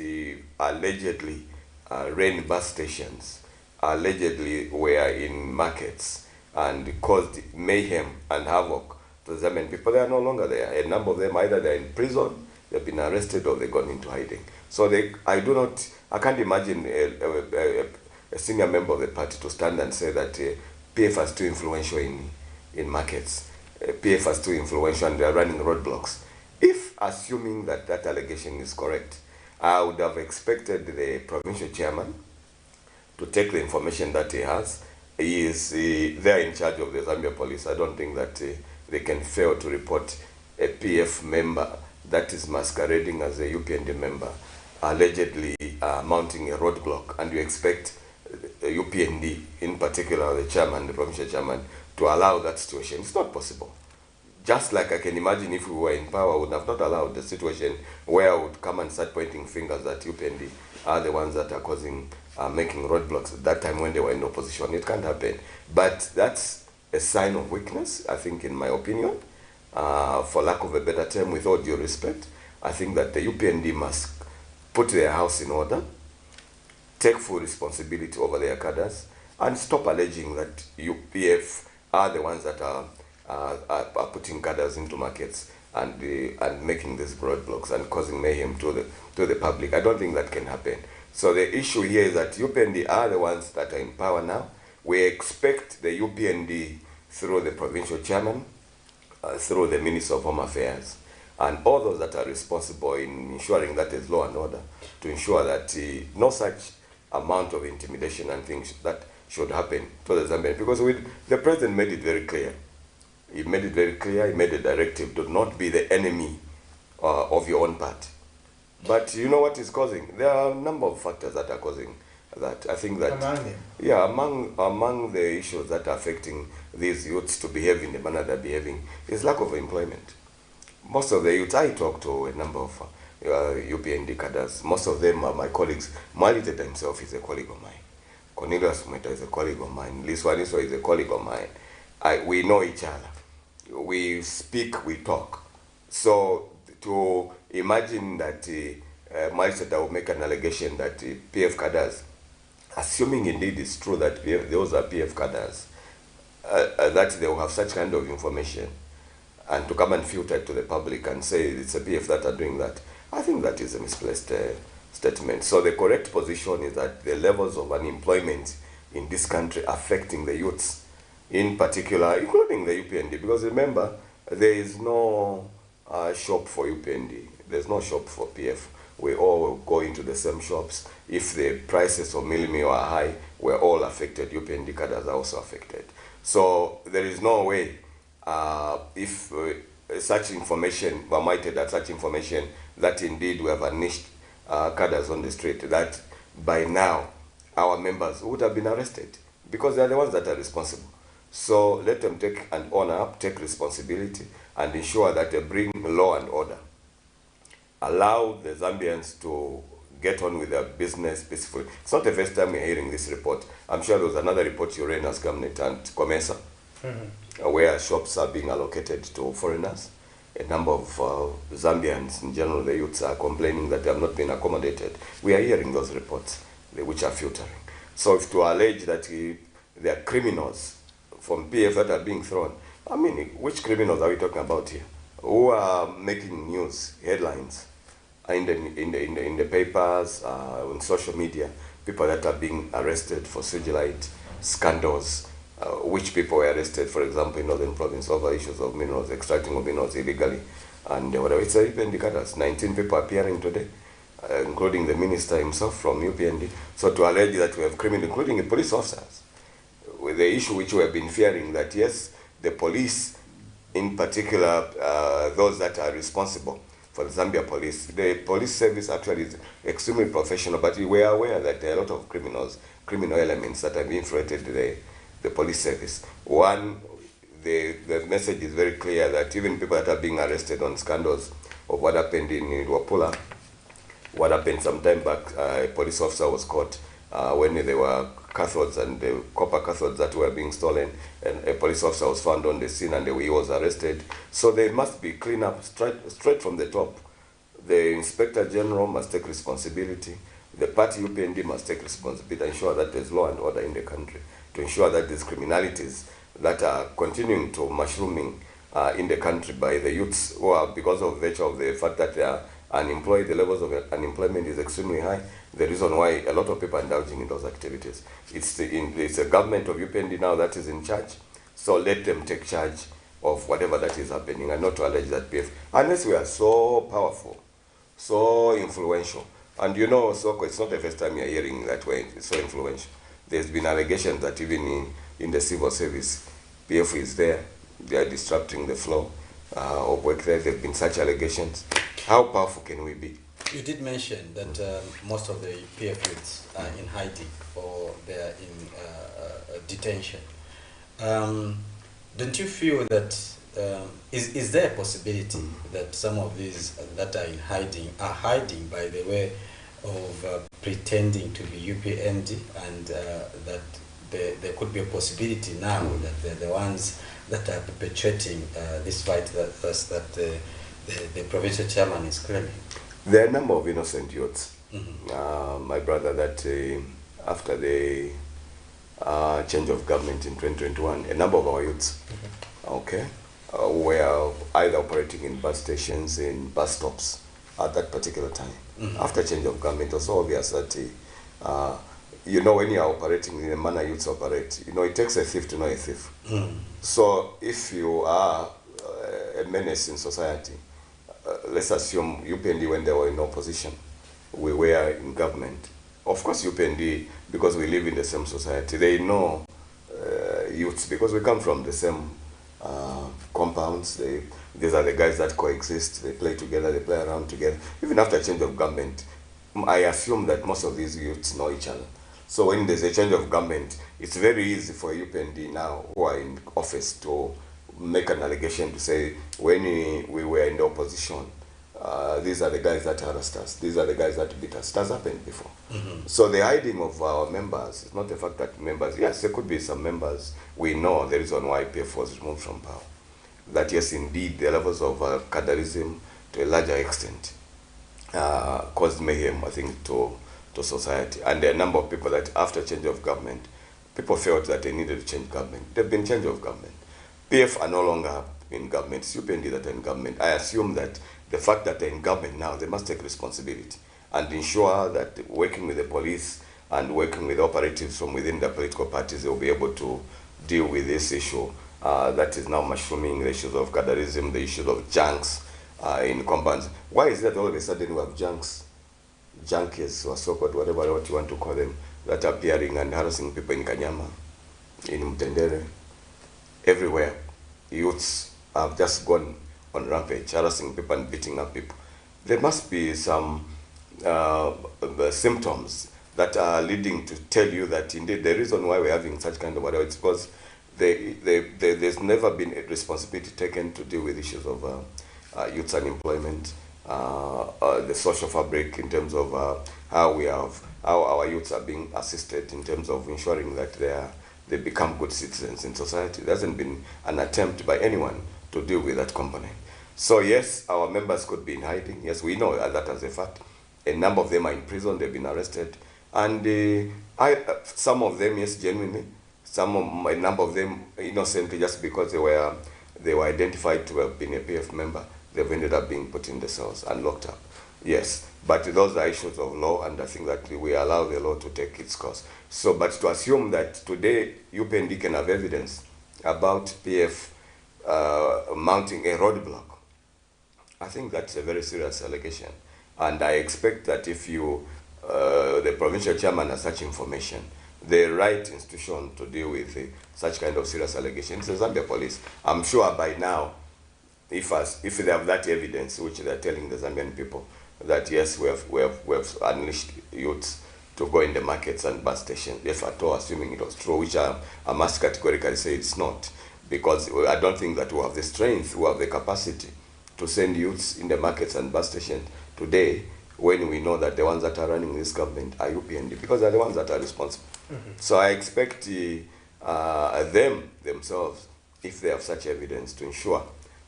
allegedly ran bus stations, allegedly were in markets and caused mayhem and havoc to the Zambian people, they are no longer there. A number of them, either they're in prison, they've been arrested, or they've gone into hiding. So I can't imagine a senior member of the party to stand and say that PF is too influential in markets. PF is too influential and they are running roadblocks. If, assuming that that allegation is correct, I would have expected the provincial chairman to take the information that he has. He is there in charge of the Zambia police. I don't think that they can fail to report a PF member that is masquerading as a UPND member, allegedly mounting a roadblock, and you expect UPND, in particular the chairman, the provincial chairman, to allow that situation. It's not possible. Just like I can imagine if we were in power, I would have not allowed the situation where I would come and start pointing fingers at UPND are the ones that are causing, making roadblocks at that time when they were in opposition. It can't happen. But that's a sign of weakness, I think, in my opinion. For lack of a better term, with all due respect, I think that the UPND must put their house in order, take full responsibility over their cadres and stop alleging that UPF are the ones that are putting cadres into markets and making these roadblocks and causing mayhem to the public. I don't think that can happen. So the issue here is that UPND are the ones that are in power now. We expect the UPND through the provincial chairman, through the Minister of Home Affairs, and all those that are responsible in ensuring that there's law and order, to ensure that no such amount of intimidation and things that should happen to the Zambian. Because the president made it very clear. He made it very clear, he made a directive, do not be the enemy of your own party. But you know what is causing? There are a number of factors that are causing that. I think that among them. Yeah, among the issues that are affecting these youths to behave in the manner they're behaving is lack of employment. Most of the youths, I talk to a number of UPND cadres. Most of them are my colleagues. Malite himself is a colleague of mine. Cornelius Mweta is a colleague of mine. Liswa is a colleague of mine. We know each other. We speak, we talk. So to imagine that Malite will make an allegation that PF cadres, assuming indeed it's true that those are PF cadres, that they will have such kind of information, and to come and filter it to the public and say it's a PF that are doing that, I think that is a misplaced statement. So the correct position is that the levels of unemployment in this country affecting the youths, in particular, including the UPND, because remember, there is no shop for UPND. There's no shop for PF. We all go into the same shops. If the prices of meal are high, we're all affected. UPND cadres are also affected. So there is no way if such information, such information that indeed we have unleashed cadres on the street, that by now our members would have been arrested because they are the ones that are responsible. So let them take and own up, take responsibility, and ensure that they bring law and order. Allow the Zambians to get on with their business peacefully. It's not the first time we're hearing this report. I'm sure there was another report you ran as Camnet and Comesa, where shops are being allocated to foreigners. A number of Zambians, in general, the youths, are complaining that they have not been accommodated. We are hearing those reports, which are filtering. So if to allege that they are criminals from PF that are being thrown, I mean, which criminals are we talking about here? Who are making news, headlines, in the papers, on social media, people that are being arrested for Sujilite scandals, which people were arrested, for example, in Northern Province over issues of minerals, extracting of minerals illegally, and whatever. It's even indicators. 19 people appearing today, including the minister himself from UPND. So to allege that we have criminals, including the police officers, with the issue which we have been fearing that yes, the police, in particular, those that are responsible for the Zambia police, the police service actually is extremely professional, but we are aware that there are a lot of criminal elements that have infiltrated the police service. One, the message is very clear that even people that are being arrested on scandals of what happened in Wapula, what happened some time back, a police officer was caught when there were cathodes and the copper cathodes that were being stolen, and a police officer was found on the scene and he was arrested. So they must be cleaned up straight from the top. The Inspector General must take responsibility. The party UPND must take responsibility and ensure that there's law and order in the country, to ensure that these criminalities that are continuing to mushrooming in the country by the youths who are, because of virtue of the fact that they are unemployed, the levels of unemployment is extremely high. The reason why a lot of people are indulging in those activities. It's the government of UPND now that is in charge. So let them take charge of whatever that is happening, and not to allege that PF, unless we are so powerful, so influential. And you know, Soko, it's not the first time you're hearing that way, it's so influential. There's been allegations that even in the civil service, PF is there, they are disrupting the flow of work there. There have been such allegations. How powerful can we be? You did mention that most of the PF youths are in hiding or they are in detention. Don't you feel that, is there a possibility that some of these that are in hiding are hiding by the way of pretending to be UPND, and that there could be a possibility now that they're the ones that are perpetrating this fight that the provincial chairman is claiming? There are a number of innocent youths My brother, that after the change of government in 2021, a number of our youths, were either operating in bus stations, in bus stops at that particular time. After change of government, it was so obvious that, you know, when you are operating in the manner youths operate, you know, it takes a thief to know a thief. So if you are a menace in society, let's assume UPND, when they were in opposition, we were in government. Of course, UPND, because we live in the same society, they know youths because we come from the same compounds. These are the guys that coexist. They play together, they play around together. Even after change of government, I assume that most of these youths know each other. So when there's a change of government, it's very easy for UPND now, who are in office, to make an allegation to say, when we were in the opposition, these are the guys that harassed us, these are the guys that beat us. That's happened before. So the hiding of our members is not the fact that members, yes, there could be some members, we know the reason why PF was removed from power. That yes, indeed, the levels of cadarism to a larger extent caused mayhem, I think, to society. And there are a number of people that after change of government, people felt that they needed to change government. They've been change of government. PF are no longer in government. It's UPND that are in government. I assume that the fact that they're in government now, they must take responsibility and ensure that working with the police and working with operatives from within the political parties, they'll be able to deal with this issue that is now mushrooming, the issues of cadarism, the issues of junks in compounds. Why is it that all of a sudden we have junkies or so-called, whatever what you want to call them, that are appearing and harassing people in Kanyama, in Mtendere, everywhere? Youths have just gone on rampage, harassing people and beating up people. There must be some symptoms that are leading to tell you that indeed the reason why we're having such kind of whatever, it's because there's never been a responsibility taken to deal with issues of youth unemployment, the social fabric in terms of how our youths are being assisted in terms of ensuring that they become good citizens in society. There hasn't been an attempt by anyone to deal with that component. So yes, our members could be in hiding. Yes, we know that as a fact. A number of them are in prison, they've been arrested. And some of them, yes, genuinely. A number of them innocently, just because they were identified to have been a PF member, they've ended up being put in the cells and locked up. Yes, but those are issues of law, and I think that we allow the law to take its course. So, but to assume that today UPND can have evidence about PF mounting a roadblock, I think that's a very serious allegation. And I expect that if the provincial chairman has such information, the right institution to deal with such kind of serious allegations is the Zambia police. I'm sure by now, if they have that evidence, which they're telling the Zambian people, that yes, we have unleashed youths to go in the markets and bus stations, if at all, assuming it was true, which I must categorically say it's not, because I don't think that we have the strength, we have the capacity to send youths in the markets and bus stations today, when we know that the ones that are running this government are UPND, because they're the ones that are responsible. So I expect them themselves, if they have such evidence, to ensure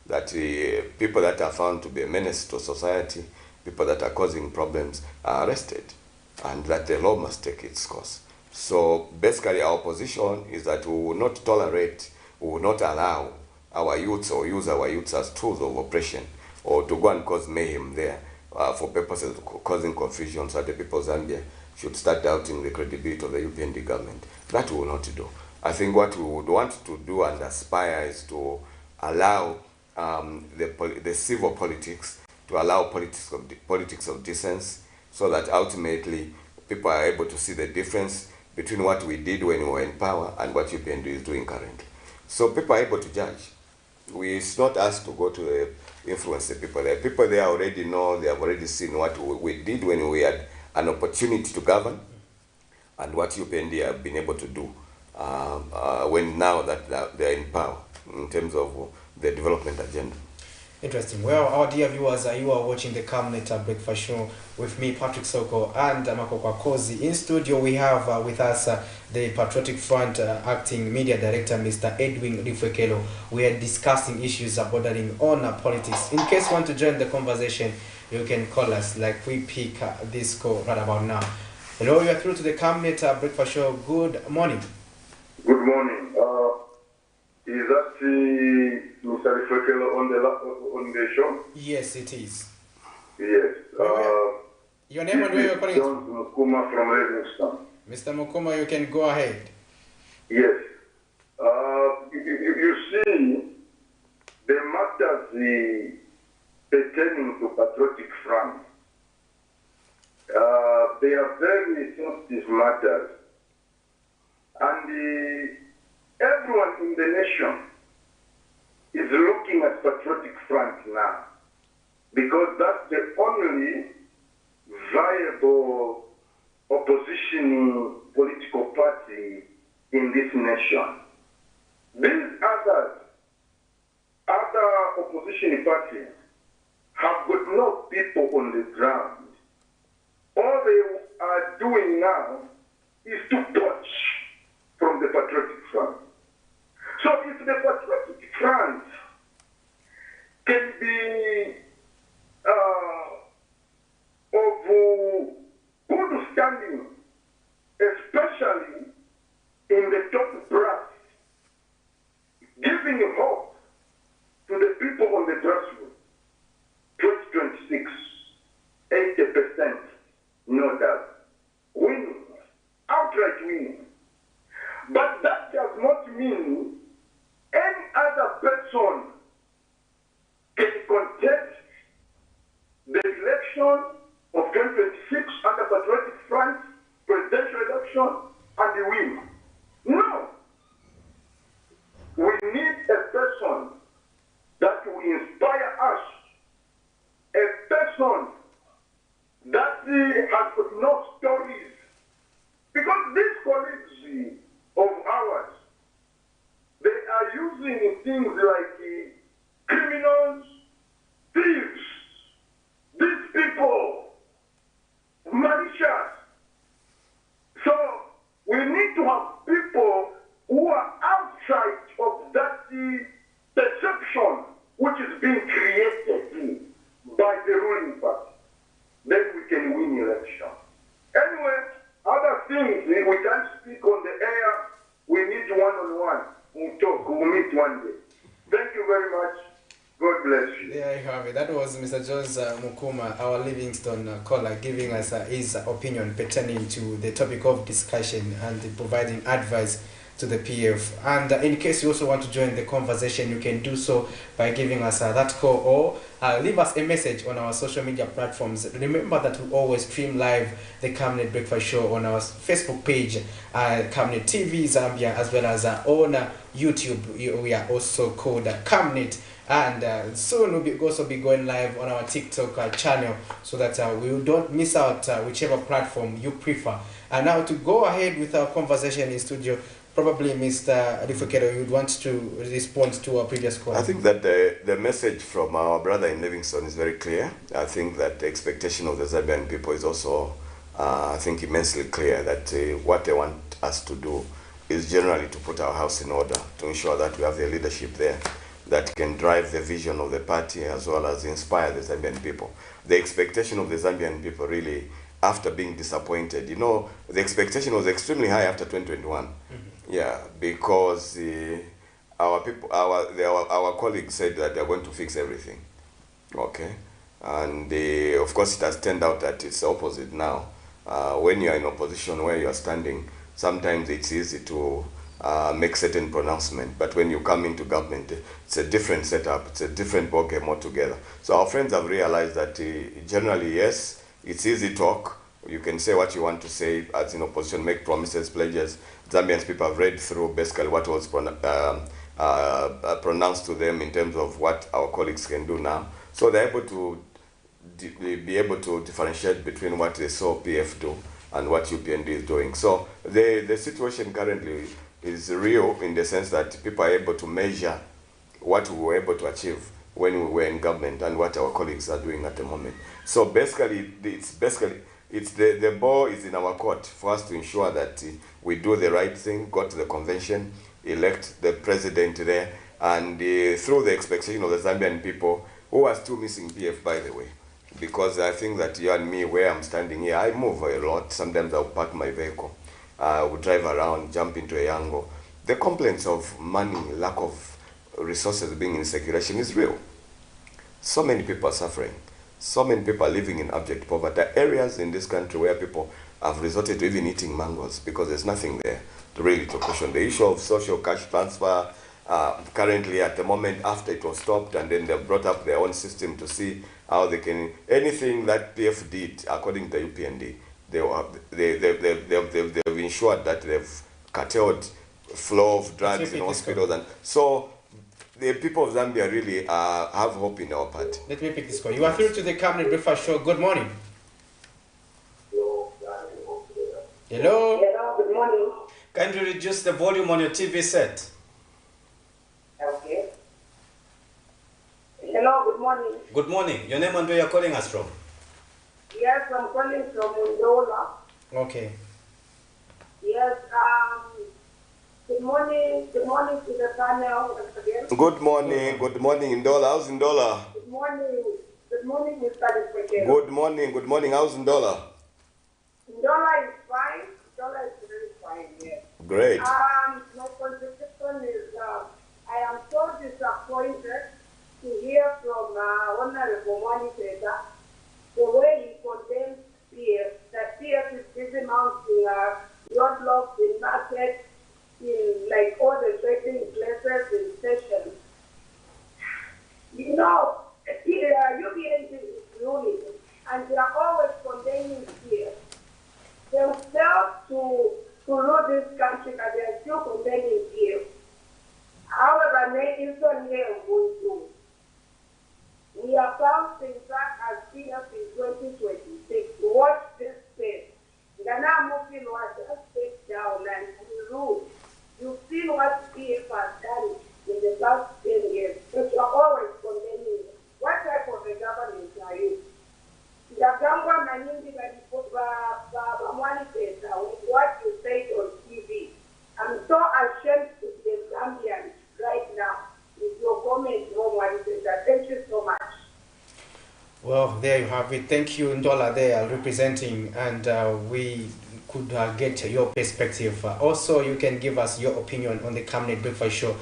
that people that are found to be a menace to society, people that are causing problems, are arrested, and that the law must take its course. So basically our position is that we will not tolerate, we will not allow our youths or use our youths as tools of oppression or to go and cause mayhem there for purposes of causing confusion, so that the people of Zambia should start doubting the credibility of the UPND government. That we will not do. I think what we would want to do and aspire is to allow the civil politics, to allow politics of decency, so that ultimately people are able to see the difference between what we did when we were in power and what UPND is doing currently. So people are able to judge. It's not us to go to influence the people there. People there already know, they have already seen what we did when we had an opportunity to govern, and what UPND have been able to do when now that they're in power in terms of the development agenda. Interesting. Well, our dear viewers, you are watching the Camnet Breakfast Show with me, Patrick Soko, and Makokwa Kozi. In studio, we have with us the Patriotic Front Acting Media Director, Mr. Edwin Rifwekelo. We are discussing issues bordering on politics. In case you want to join the conversation, you can call us like we pick this call right about now. Hello, you are through to the Camnet Breakfast Show. Good morning. Good morning. Is that Mr. Refekelo on the show? Yes, it is. Yes. Your name and where you're calling John Mukuma from Livingston. Mr. Mukuma, you can go ahead. Yes. You see, the matters pertaining to Patriotic Front, they are very sensitive matters. And everyone in the nation is looking at Patriotic Front now, because that's the only viable opposition political party in this nation. These other opposition parties have got no people on the ground. All they are doing now is to poach from the Patriotic Front. So if the Patriotic Front can be of good standing, especially in the top brass, giving hope to the people on the grassroots, 2026, 80%, no doubt, winning, outright winning. But that does not mean any other person can contest the election of 2026 under Patriotic Front, presidential election, and win. No. We need a person that will inspire us, a person that has got no stories. Because these colleagues of ours, they are using things like criminals, thieves, these people, malicious. So we need to have people who are outside of that perception which is being created by the ruling party. Then we can win election. Anyway, other things we can't speak on the air. We need one-on-one. We'll talk. We'll meet one day. Thank you very much. God bless you. There you have it. That was Mr. Jones Mukuma, our Livingston caller, giving us his opinion pertaining to the topic of discussion and providing advice to the PF. And in case you also want to join the conversation, you can do so by giving us that call or leave us a message on our social media platforms. Remember that we always stream live the Camnet Breakfast Show on our Facebook page, Camnet TV Zambia, as well as on YouTube. We are also called Camnet. And soon we'll also be going live on our TikTok channel, so that we don't miss out whichever platform you prefer. And now to go ahead with our conversation in studio, probably Mr. Adifokero, you'd want to respond to our previous call. I think that the message from our brother in Livingston is very clear. I think that the expectation of the Zambian people is also, I think, immensely clear that what they want us to do is generally to put our house in order, to ensure that we have the leadership there that can drive the vision of the party as well as inspire the Zambian people. The expectation of the Zambian people really, after being disappointed, you know, the expectation was extremely high after 2021. Yeah, because our people, our colleagues said that they're going to fix everything. Okay, and of course it has turned out that it's the opposite now. When you are in opposition where you are standing, sometimes it's easy to make certain pronouncement, but when you come into government, it's a different setup, it's a different ballgame altogether. So our friends have realized that generally, yes, it's easy talk. You can say what you want to say as in opposition, make promises, pledges. Zambians people have read through basically what was pronounced to them in terms of what our colleagues can do now. So they're able to be able to differentiate between what they saw PF do and what UPND is doing. So the situation currently is real in the sense that people are able to measure what we were able to achieve when we were in government and what our colleagues are doing at the moment. So basically, the ball is in our court for us to ensure that we do the right thing, go to the convention, elect the president there, and through the expectation of the Zambian people, who are still missing PF, by the way. because I think that you and me, where I'm standing here, I move a lot. Sometimes I'll park my vehicle, we'll drive around, jump into a angle. The complaints of money, lack of resources being in circulation is real. So many people are suffering. So many people are living in abject poverty. There are areas in this country where people have resorted to even eating mangoes because there's nothing there to really to cushion the issue of social cash transfer. Currently, at the moment, after it was stopped, and then they brought up their own system to see how they can, anything that PF did, according to UPND, they've ensured that they've curtailed flow of drugs in hospitals. And so the people of Zambia really have hope in our part. Let me pick this call. You are through to the Camnet Breakfast Show. Good morning. Hello. Hello, good morning. Can you reduce the volume on your TV set? Okay. Hello, good morning. Good morning. Your name and where you're calling us from? Yes, I'm calling from Ndola. Okay. Yes, good morning to the panel once again. Good morning, Ndola. How's Ndola? Good morning, Mr. Secretary. Good morning, how's Ndola? Ndola is fine. Ndola is very fine, yes. Great. My contribution is, I am so disappointed to hear from Honorable Mwani Peta the way he condemns PF, that PF is busy mounting roadblocks in markets, in like all the trading places in stations. You know, UBN is ruling, and they are always condemning PF. Themselves to rule this country, but they are still condemning PF. However, we are bouncing back as PF in 2026. Watch this space. Ghana moving was just take down and we rule. You've seen what PF has done in the past 10 years. But you are always condemning. What type of a government are you? Ndagangwa Manindi with what you said on TV. I'm so ashamed to be a Zambian right now with your comment on what you said. Thank you so much. Well, there you have it. Thank you, Ndola, there representing, and we could get your perspective. Also, you can give us your opinion on the Camnet Breakfast Show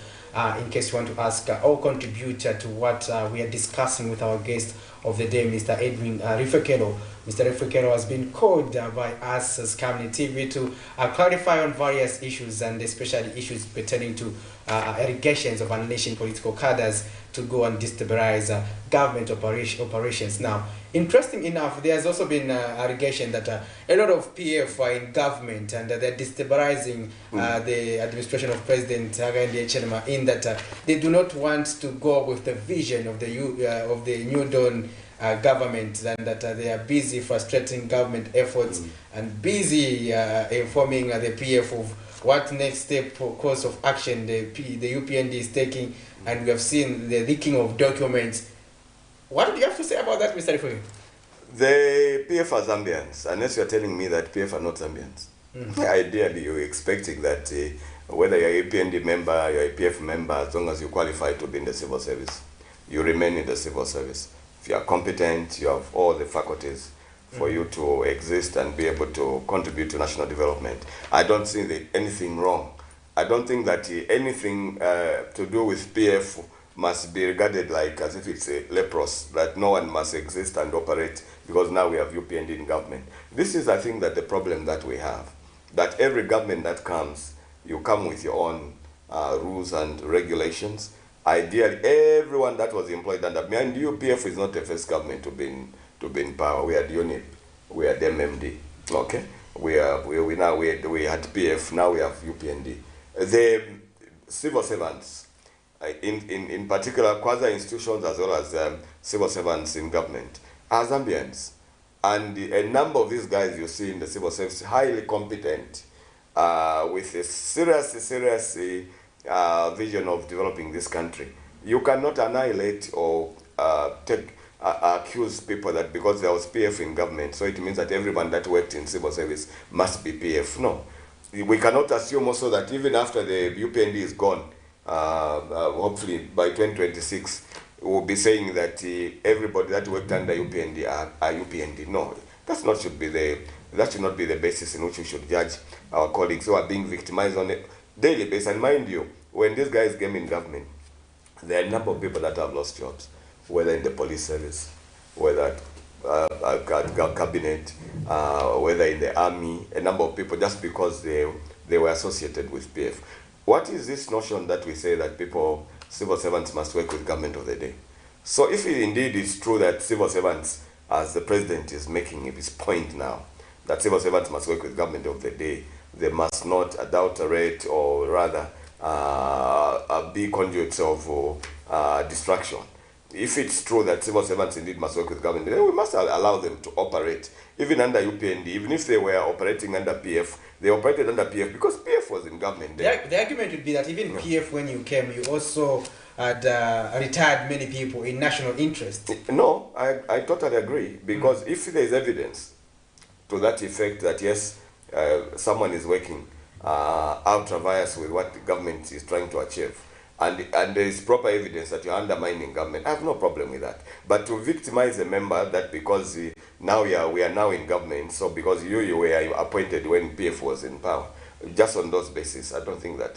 in case you want to ask or contribute to what we are discussing with our guest of the day, Mr. Edwin Rifekelo. Mr. Rifekelo has been called by us as Camnet TV to clarify on various issues, and especially issues pertaining to allegations of unleashing political cadres to go and destabilize government operations. Now, interesting enough, there has also been allegation that a lot of PF are in government and they're destabilizing the administration of President Hakainde Hichilema, in that they do not want to go with the vision of the New Dawn government, and that they are busy frustrating government efforts and busy informing the PF of what next step or course of action the UPND is taking, and we have seen the leaking of documents. What do you have to say about that, Mr. Rifekelo? The PF are Zambians, unless you're telling me that PF are not Zambians. Ideally, you're expecting that whether you're a UPND member, you're a PF member, as long as you qualify to be in the civil service, you remain in the civil service. If you are competent, you have all the faculties for you to exist and be able to contribute to national development. I don't see anything wrong. I don't think that anything to do with PF must be regarded like as if it's a leprous, that no one must exist and operate because now we have UPND in government. This is, I think, that the problem that we have, that every government that comes, you come with your own rules and regulations. Ideally, everyone that was employed under me, and UPF is not the first government to be in power. We had UNIP, we had MMD, okay? We had PF, now we have UPND. The civil servants, in particular, quasi institutions as well as civil servants in government, are Zambians. And a number of these guys you see in the civil service, highly competent, with a serious vision of developing this country. You cannot annihilate or accuse people that because there was PF in government, so it means that everyone that worked in civil service must be PF. No. We cannot assume also that even after the UPND is gone, hopefully by 2026, will be saying that everybody that worked under UPND are UPND. No, that should not be the basis in which we should judge our colleagues who are being victimized on a daily basis. And mind you, when these guys came in government, there are a number of people that have lost jobs, whether in the police service, whether cabinet, whether in the army, a number of people, just because they were associated with PF. What is this notion that we say that civil servants must work with government of the day? So if it indeed is true that civil servants, as the president is making his point now, that civil servants must work with government of the day, they must not adulterate or rather be conduits of distraction. If it's true that civil servants indeed must work with government, then we must allow them to operate, even under UPND, even if they were operating under PF, they operated under PF because PF was in government then. The argument would be that even PF, when you came, you also had retired many people in national interest. No, I totally agree, because if there is evidence to that effect that yes, someone is working ultra vires with what the government is trying to achieve, and there is proper evidence that you're undermining government, I have no problem with that. But to victimize a member that because we are now in government, so because you were appointed when PF was in power, just on those basis, I don't think that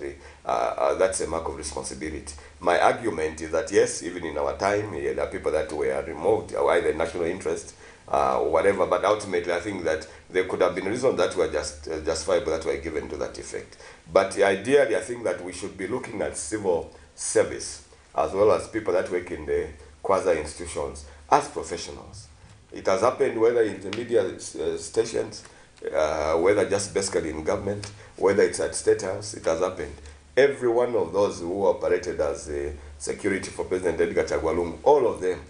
that's a mark of responsibility. My argument is that yes, even in our time, there are people that were removed, either national interest, whatever, but ultimately I think that there could have been reasons that were justifiable that were given to that effect. But ideally, I think that we should be looking at civil service as well as people that work in the quasi-institutions as professionals. It has happened whether in the media stations, whether just basically in government, whether it's at State House, it has happened. Every one of those who operated as security for President Edgar Chagwa Lungu, all of them,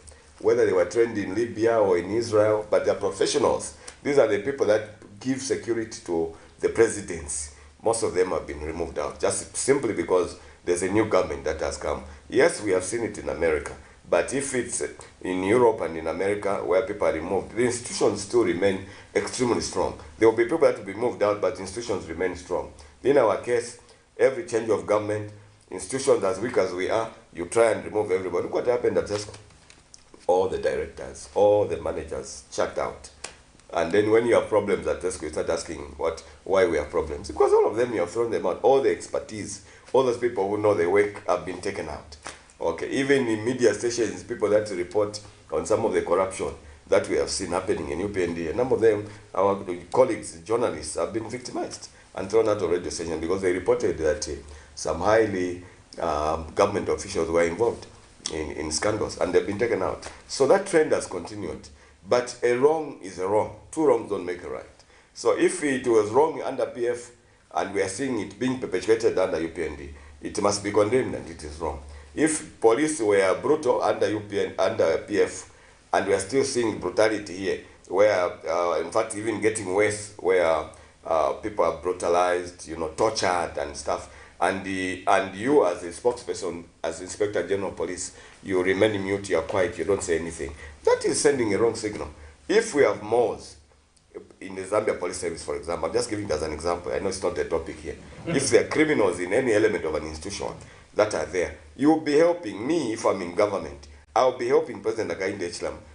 whether they were trained in Libya or in Israel, but they're professionals. These are the people that give security to the presidency. Most of them have been removed out, just simply because there's a new government that has come. Yes, we have seen it in America, but if it's in Europe and in America where people are removed, the institutions still remain extremely strong. There will be people that will be moved out, but institutions remain strong. In our case, every change of government, institutions as weak as we are, you try and remove everybody. Look what happened at Tesco. All the directors, all the managers checked out. And then when you have problems at Tesco, you start asking why we have problems. Because all of them, you have thrown them out. All the expertise, all those people who know the work have been taken out. Okay, even in media stations, people that report on some of the corruption that we have seen happening in UPND, a number of them, our colleagues, journalists, have been victimized and thrown out of radio stations because they reported that some highly government officials were involved in scandals, and they've been taken out. So that trend has continued. But a wrong is a wrong. Two wrongs don't make a right. So if it was wrong under PF, and we are seeing it being perpetuated under UPND, it must be condemned, and it is wrong. If police were brutal under PF, and we are still seeing brutality here, where, in fact, even getting worse, where people are brutalized, tortured and stuff, and you as a spokesperson, as Inspector General Police, you remain mute, you are quiet, you don't say anything. That is sending a wrong signal. If we have Moors in the Zambia Police Service, for example, I'm just giving it as an example, I know it's not the topic here. If there are criminals in any element of an institution that are there, you will be helping me if I'm in government. I'll be helping President Hakainde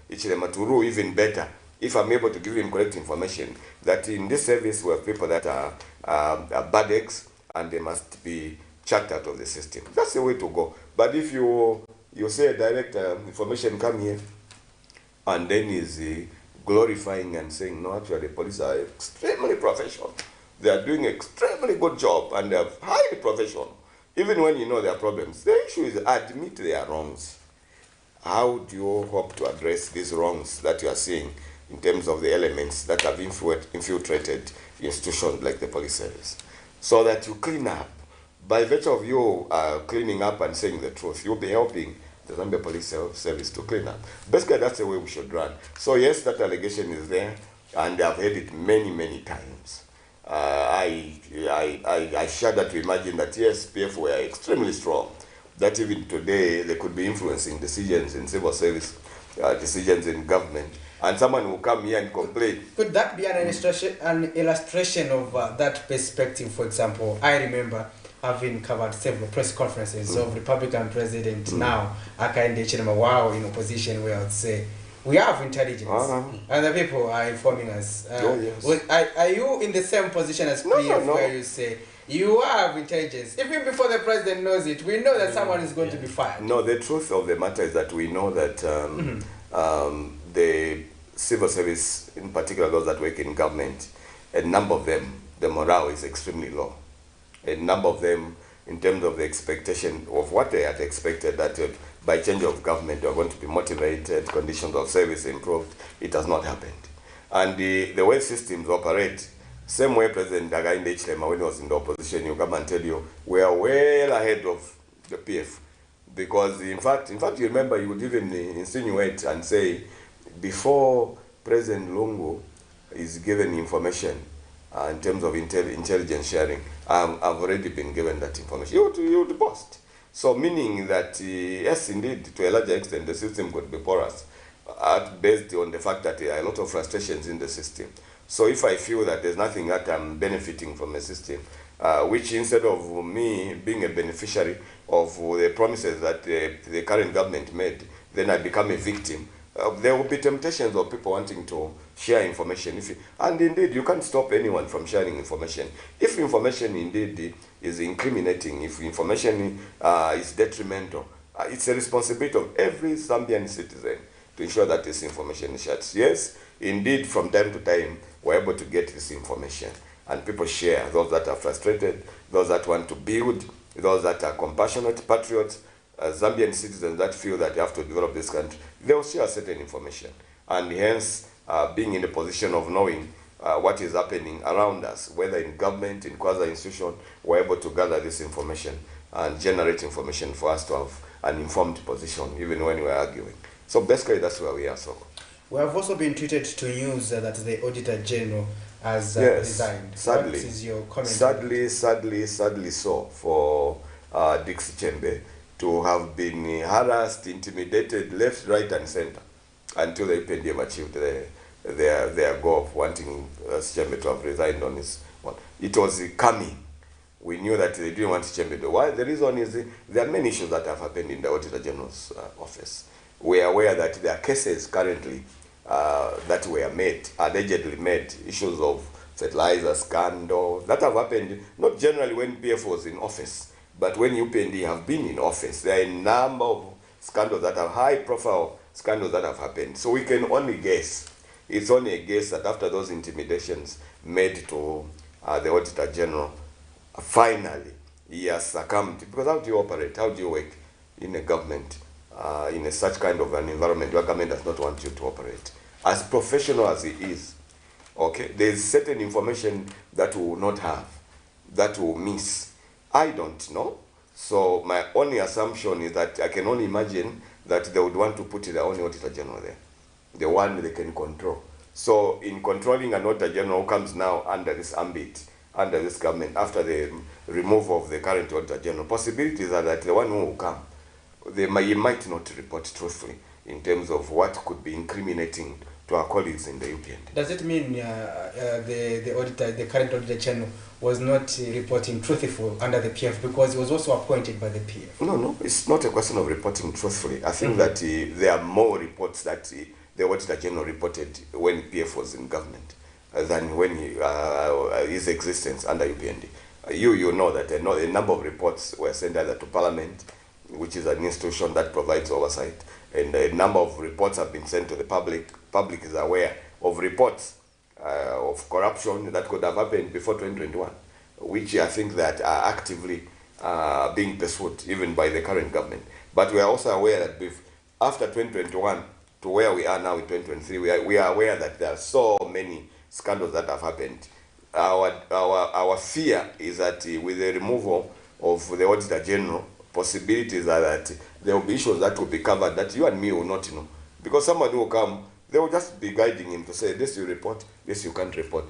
Hichilema to rule even better if I'm able to give him correct information that in this service we have people that are bad eggs, and they must be chucked out of the system. That's the way to go. But if you say direct information come here, and then is glorifying and saying, no, actually, the police are extremely professional. They are doing an extremely good job, and they are highly professional. Even when you know there are problems, the issue is admit there are wrongs. How do you hope to address these wrongs that you are seeing in terms of the elements that have infiltrated institutions like the police service? So that you clean up. By virtue of you cleaning up and saying the truth, you'll be helping the Zambia Police Service to clean up. Basically, that's the way we should run. So yes, that allegation is there, and I've heard it many, many times. I shudder to imagine that yes, PF were extremely strong, that even today they could be influencing decisions in civil service, decisions in government, and someone will come here and complain. Could that be an illustration of that perspective? For example, I remember having covered several press conferences of Republican President now, Akainde Chirema, wow, in opposition, where I would say, we have intelligence, and the people are informing us. Yes. Are you in the same position as PF, where you say, you have intelligence? Even before the president knows it, we know that someone is going to be fired. No, the truth of the matter is that we know that the civil service, in particular those that work in government, a number of them, the morale is extremely low. A number of them, in terms of the expectation of what they had expected, that by change of government they are going to be motivated, conditions of service improved, it has not happened. And the way systems operate, same way President Hakainde Hichilema, when he was in the opposition, you come and tell you, we are well ahead of the PF. Because in fact, you remember, you would even insinuate and say, before President Lungu is given information in terms of intelligence sharing, I've already been given that information. You would boast. So meaning that, yes, indeed, to a larger extent, the system could be porous, based on the fact that there are a lot of frustrations in the system. So if I feel that there's nothing that I'm benefiting from a system, which instead of me being a beneficiary of the promises that the current government made, then I become a victim, there will be temptations of people wanting to share information. And indeed, you can't stop anyone from sharing information. If information indeed is incriminating, if information is detrimental, it's a responsibility of every Zambian citizen to ensure that this information is shared. Yes, indeed, from time to time, we're able to get this information. And people share, those that are frustrated, those that want to build, those that are compassionate patriots, Zambian citizens that feel that they have to develop this country, they'll share certain information. And hence, being in a position of knowing what is happening around us, whether in government, in quasi-institution, we're able to gather this information and generate information for us to have an informed position, even when we're arguing. So basically, that's where we are. So we have also been treated to news that the Auditor General has resigned. Sadly, what is your comment? Sadly so for Dixie Chembe to have been harassed, intimidated, left, right, and center until the EPNDM achieved their goal of wanting Chembe to have resigned on his one. It was coming. We knew that they didn't want Chembe to. Why? The reason is there are many issues that have happened in the Auditor General's office. We are aware that there are cases currently that were made, allegedly made, issues of fertilizer scandal that have happened, not generally when PF was in office, but when UPND have been in office. There are a number of scandals that are high-profile scandals that have happened. So we can only guess. It's only a guess that after those intimidations made to the Auditor General, finally he has succumbed. Because how do you operate? How do you work in a government, in such kind of an environment where government does not want you to operate? As professional as he is, okay, there is certain information that we will not have, that we will miss. I don't know. So my only assumption is that I can only imagine that they would want to put their own Auditor General there, the one they can control. So in controlling an Auditor General who comes now under this ambit, under this government, after the removal of the current Auditor General, possibilities are that the one who will come, he might not report truthfully in terms of what could be incriminating to our colleagues in the UPND. Does it mean the current Auditor General was not reporting truthful under the PF because he was also appointed by the PF? No, it's not a question of reporting truthfully. I think that there are more reports that the Auditor General reported when PF was in government than when his existence under UPND. You know that a number of reports were sent either to Parliament, which is an institution that provides oversight, and a number of reports have been sent to the public. Public is aware of reports of corruption that could have happened before 2021, which I think that are actively being pursued even by the current government. But we are also aware that after 2021 to where we are now in 2023, we are aware that there are so many scandals that have happened. Our fear is that with the removal of the Auditor General, possibilities are that there will be issues that will be covered that you and me will not know. Because somebody will come, they will just be guiding him to say, this you report, this you can't report.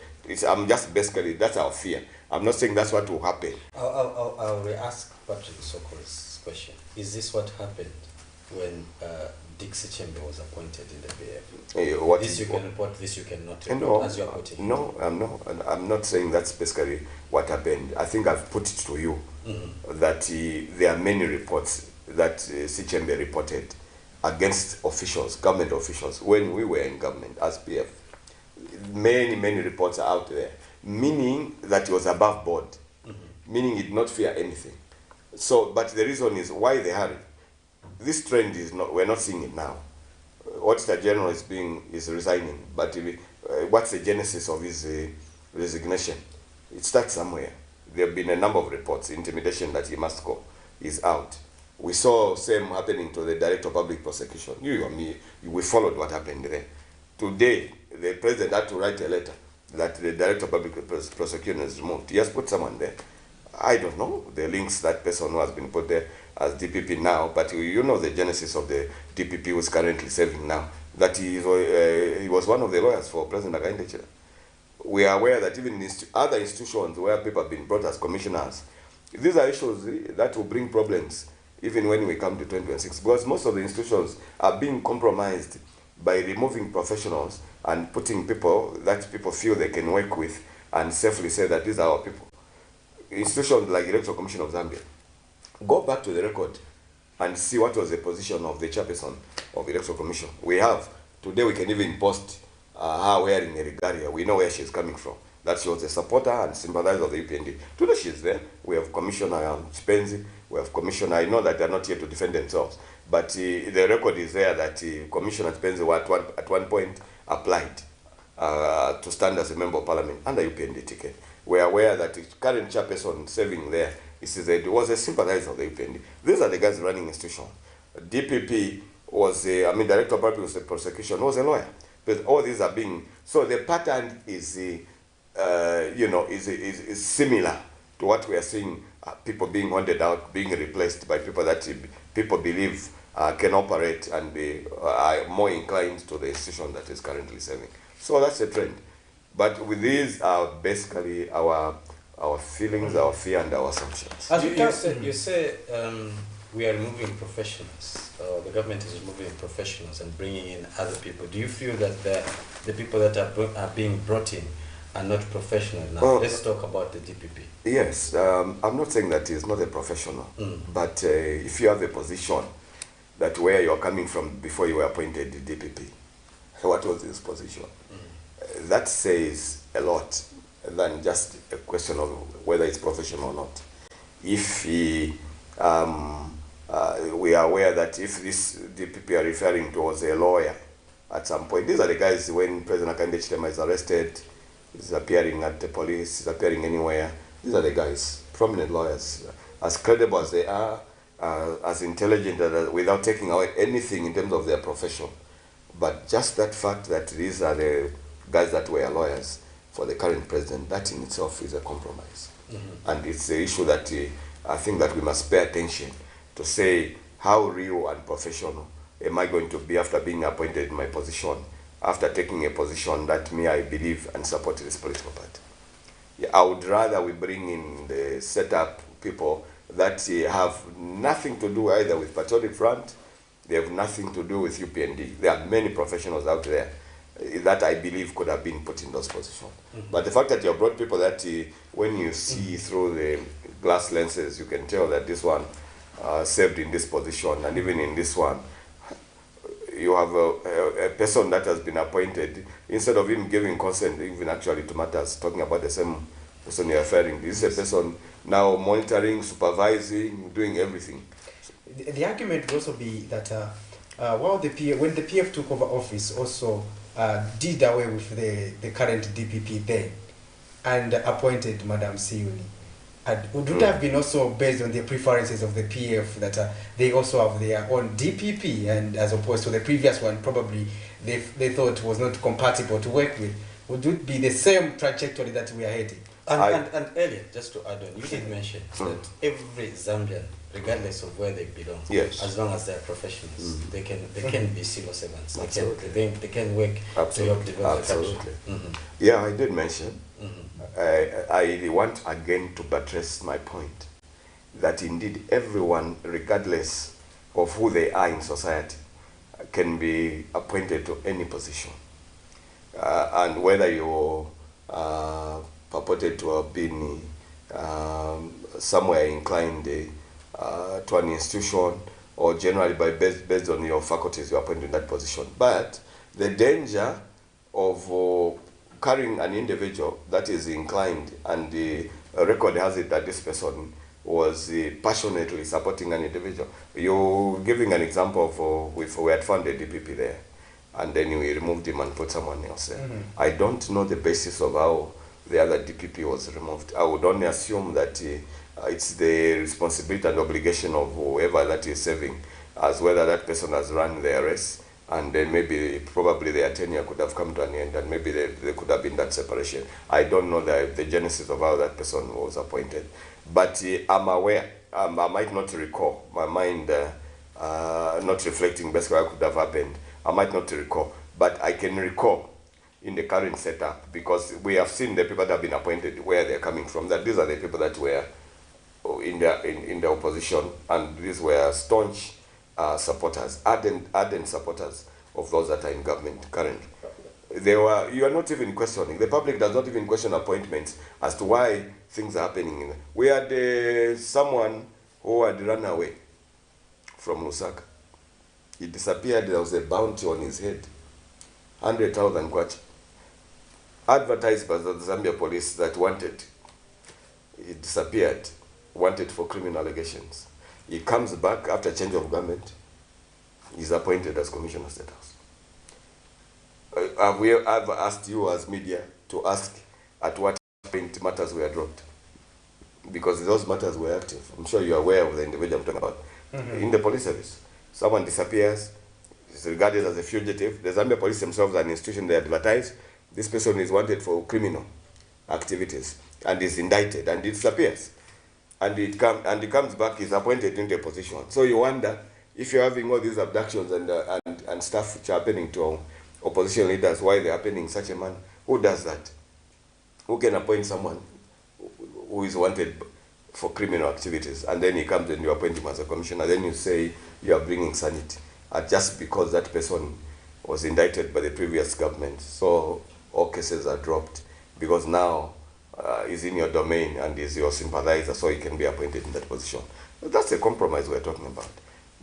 I'm just basically, that's our fear. I'm not saying that's what will happen. I'll re-ask Patrick Soko's question. Is this what happened when Dick Sichembe was appointed in the PF. This you can report, this you cannot report, as you are putting I'm not saying that's basically what happened. I think I've put it to you that there are many reports that Sichembe reported against officials, government officials, when we were in government as PF. Many reports are out there, meaning that he was above board, meaning he did not fear anything. So, but the reason is why they hurry. This trend is not, we're not seeing it now. Auditor General is resigning, but what's the genesis of his resignation? It starts somewhere. There have been a number of reports, intimidation that he must go is out. We saw same happening to the Director of Public Prosecution. You and me, we followed what happened there. Today, the President had to write a letter that the Director of Public Prosecution is removed. He has put someone there. I don't know the links that person who has been put there as DPP now, but you know the genesis of the DPP who is currently serving now, that he was one of the lawyers for President Hakainde. We are aware that even in other institutions where people have been brought as commissioners, these are issues that will bring problems even when we come to 2026, because most of the institutions are being compromised by removing professionals and putting people that people feel they can work with and safely say that these are our people. Institutions like Electoral Commission of Zambia, go back to the record and see what was the position of the chairperson of the Electoral Commission. We have, today we can even post her wearing a regalia. We know where she's coming from. That she was a supporter and sympathizer of the UPND. Today she's there. We have Commissioner Spenzi, we have Commissioner, I know that they're not here to defend themselves, but the record is there that Commissioner Spenzi at one point applied to stand as a member of parliament under UPND ticket. We are aware that the current chairperson serving there was a sympathizer of the UPND. These are the guys running institution. DPP was Director of Public Prosecution was a lawyer. But all these are being, so the pattern is is similar to what we are seeing, people being hunted out, being replaced by people that people believe can operate and are more inclined to the institution that is currently serving. So that's a trend. But with these are basically our feelings, our fear, and our assumptions. You say we are removing professionals. The government is removing professionals and bringing in other people. Do you feel that the people that are being brought in are not professional now? Let's talk about the DPP. Yes, I'm not saying that he's not a professional, but if you have a position that where you're coming from before you were appointed the DPP, what was his position? That says a lot than just a question of whether it's professional or not. If he, we are aware that if this DPP are referring to as a lawyer at some point, these are the guys when President Hakainde is arrested, is appearing at the police, is appearing anywhere. These are the guys, prominent lawyers, as credible as they are, as intelligent, without taking away anything in terms of their profession. But just that fact that these are the guys that were lawyers for the current president, that in itself is a compromise. And it's the issue that I think that we must pay attention to say how real and professional am I going to be after being appointed in my position, after taking a position that I believe and support this political party. Yeah, I would rather we bring in the setup people that have nothing to do either with Patriotic Front, they have nothing to do with UPND. There are many professionals out there that I believe could have been put in those positions. But the fact that you have brought people that when you see through the glass lenses, you can tell that this one served in this position, and even in this one, you have a person that has been appointed, instead of him giving consent even actually to matters, talking about the same person you're referring to. This is a person now monitoring, supervising, doing everything. The argument would also be that when the PF took over office, also did away with the current DPP then and appointed Madam Siuni. Would it have been also based on the preferences of the PF that they also have their own DPP, and as opposed to the previous one, probably they thought was not compatible to work with? Would it be the same trajectory that we are heading? And Elliot, just to add on, you did mention that every Zambian, regardless of where they belong, as long as they are professionals, they can be civil servants. They can work to help develop the country. Yeah, I did mention. I want again to buttress my point that indeed everyone, regardless of who they are in society, can be appointed to any position. And whether you're purported to have been somewhere inclined to an institution, or generally based on your faculties, you're appointed in that position. But the danger of carrying an individual that is inclined, and the record has it that this person was passionately supporting an individual. You're giving an example of if we had found a DPP there, and then we removed him and put someone else there. I don't know the basis of how the other DPP was removed. I would only assume that it's the responsibility and obligation of whoever that is serving, as whether that person has run their race, and then probably their tenure could have come to an end, and maybe there could have been that separation. I don't know the genesis of how that person was appointed. But I'm aware, I might not recall, my mind not reflecting basically what could have happened. I might not recall, but I can recall in the current setup, because we have seen the people that have been appointed, where they're coming from, that these are the people that were in the opposition, and these were staunch supporters, ardent supporters of those that are in government currently. You are not even questioning. The public does not even question appointments as to why things are happening. We had someone who had run away from Lusaka. He disappeared. There was a bounty on his head, 100,000 kwacha, advertised by the Zambia police that wanted. He disappeared, wanted for criminal allegations. He comes back after change of government. He's appointed as Commissioner of State House. I've asked you as media to ask at what point matters were dropped, because those matters were active. I'm sure you're aware of the individual I'm talking about. In the police service, someone disappears, is regarded as a fugitive. The Zambia police themselves are an institution. They advertise this person is wanted for criminal activities, and is indicted, and it disappears, and he comes back, is appointed into a position. So you wonder, if you're having all these abductions and stuff which are happening to opposition leaders, why they're happening in such a manner? Who does that? Who can appoint someone who is wanted for criminal activities, and then he comes and you appoint him as a commissioner, then you say you are bringing sanity, just because that person was indicted by the previous government. So all cases are dropped, because now he's in your domain and is your sympathizer, so he can be appointed in that position. That's a compromise we're talking about.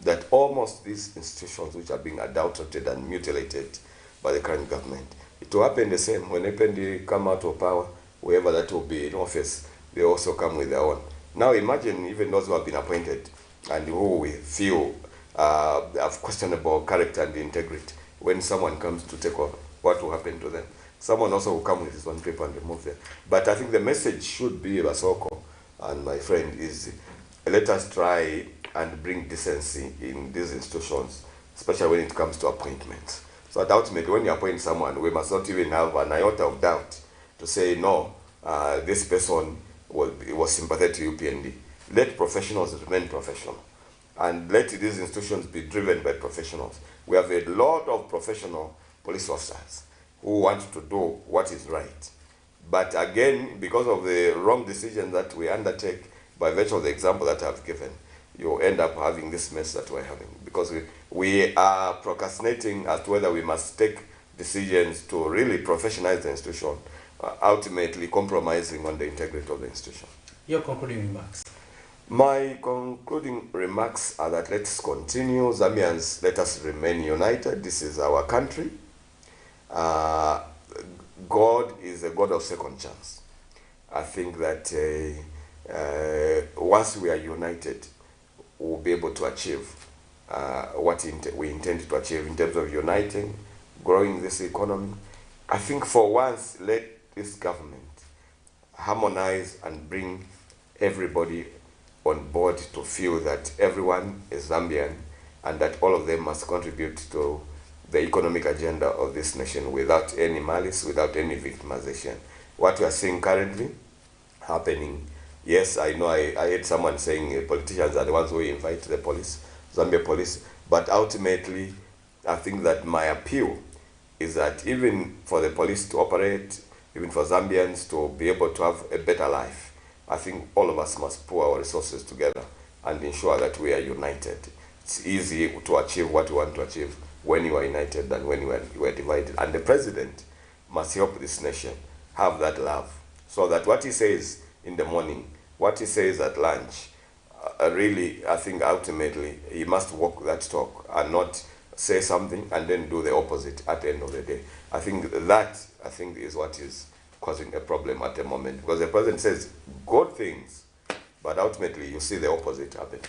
That almost these institutions which are being adulterated and mutilated by the current government, it will happen the same when they come out of power, whoever that will be in office, they also come with their own. Now imagine even those who have been appointed and who we feel have questionable character and integrity, when someone comes to take over, what will happen to them? Someone also will come with his own paper and remove them. But I think the message should be, Basoko and my friend, is let us try and bring decency in these institutions, especially when it comes to appointments. So that ultimately, when you appoint someone, we must not even have an iota of doubt to say, no, this person was sympathetic to UPND. Let professionals remain professional, and let these institutions be driven by professionals. We have a lot of professional police officers who want to do what is right. But again, because of the wrong decisions that we undertake, by virtue of the example that I've given, you end up having this mess that we're having, because we are procrastinating as to whether we must take decisions to really professionalize the institution, ultimately compromising on the integrity of the institution. Your concluding remarks? My concluding remarks are that let's continue. Zambians, let us remain united. This is our country. God is a God of second chance. I think that once we are united, we'll be able to achieve what we intend to achieve in terms of uniting, growing this economy. I think for once, let this government harmonize and bring everybody on board to feel that everyone is Zambian, and that all of them must contribute to the economic agenda of this nation without any malice, without any victimization. What we are seeing currently happening, yes, I know I heard someone saying politicians are the ones who invite the police, Zambia police, but ultimately I think that my appeal is that even for the police to operate, even for Zambians to be able to have a better life, I think all of us must pool our resources together and ensure that we are united. It's easy to achieve what we want to achieve when you are united than when you are divided. And the president must help this nation have that love, so that what he says in the morning, what he says at lunch, really, I think ultimately he must walk that talk and not say something and then do the opposite at the end of the day. I think that, is what is causing a problem at the moment, because the president says good things, but ultimately you see the opposite happen.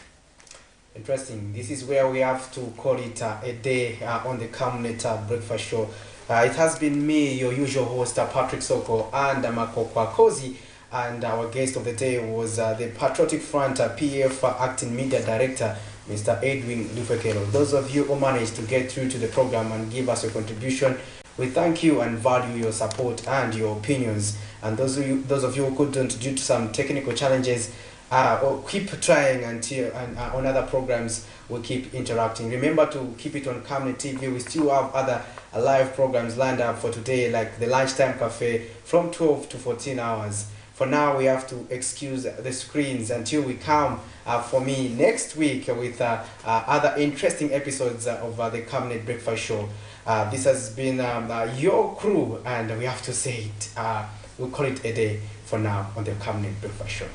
Interesting. This is where we have to call it a day on the Camnet Breakfast Show. It has been me, your usual host, Patrick Soko, and Makokwa Kozi, and our guest of the day was the Patriotic Front PF Acting Media Director, Mr. Edwin Lufekelo. Those of you who managed to get through to the program and give us a contribution, we thank you and value your support and your opinions. And those of you who couldn't due to some technical challenges, keep trying until on other programs we'll keep interacting. Remember to keep it on Camnet TV. We still have other live programs lined up for today, like the Lunchtime Cafe from 12 to 14 hours. For now, we have to excuse the screens until we come for me next week with other interesting episodes of the Camnet Breakfast Show. This has been your crew, and we have to say it. We'll call it a day for now on the Camnet Breakfast Show.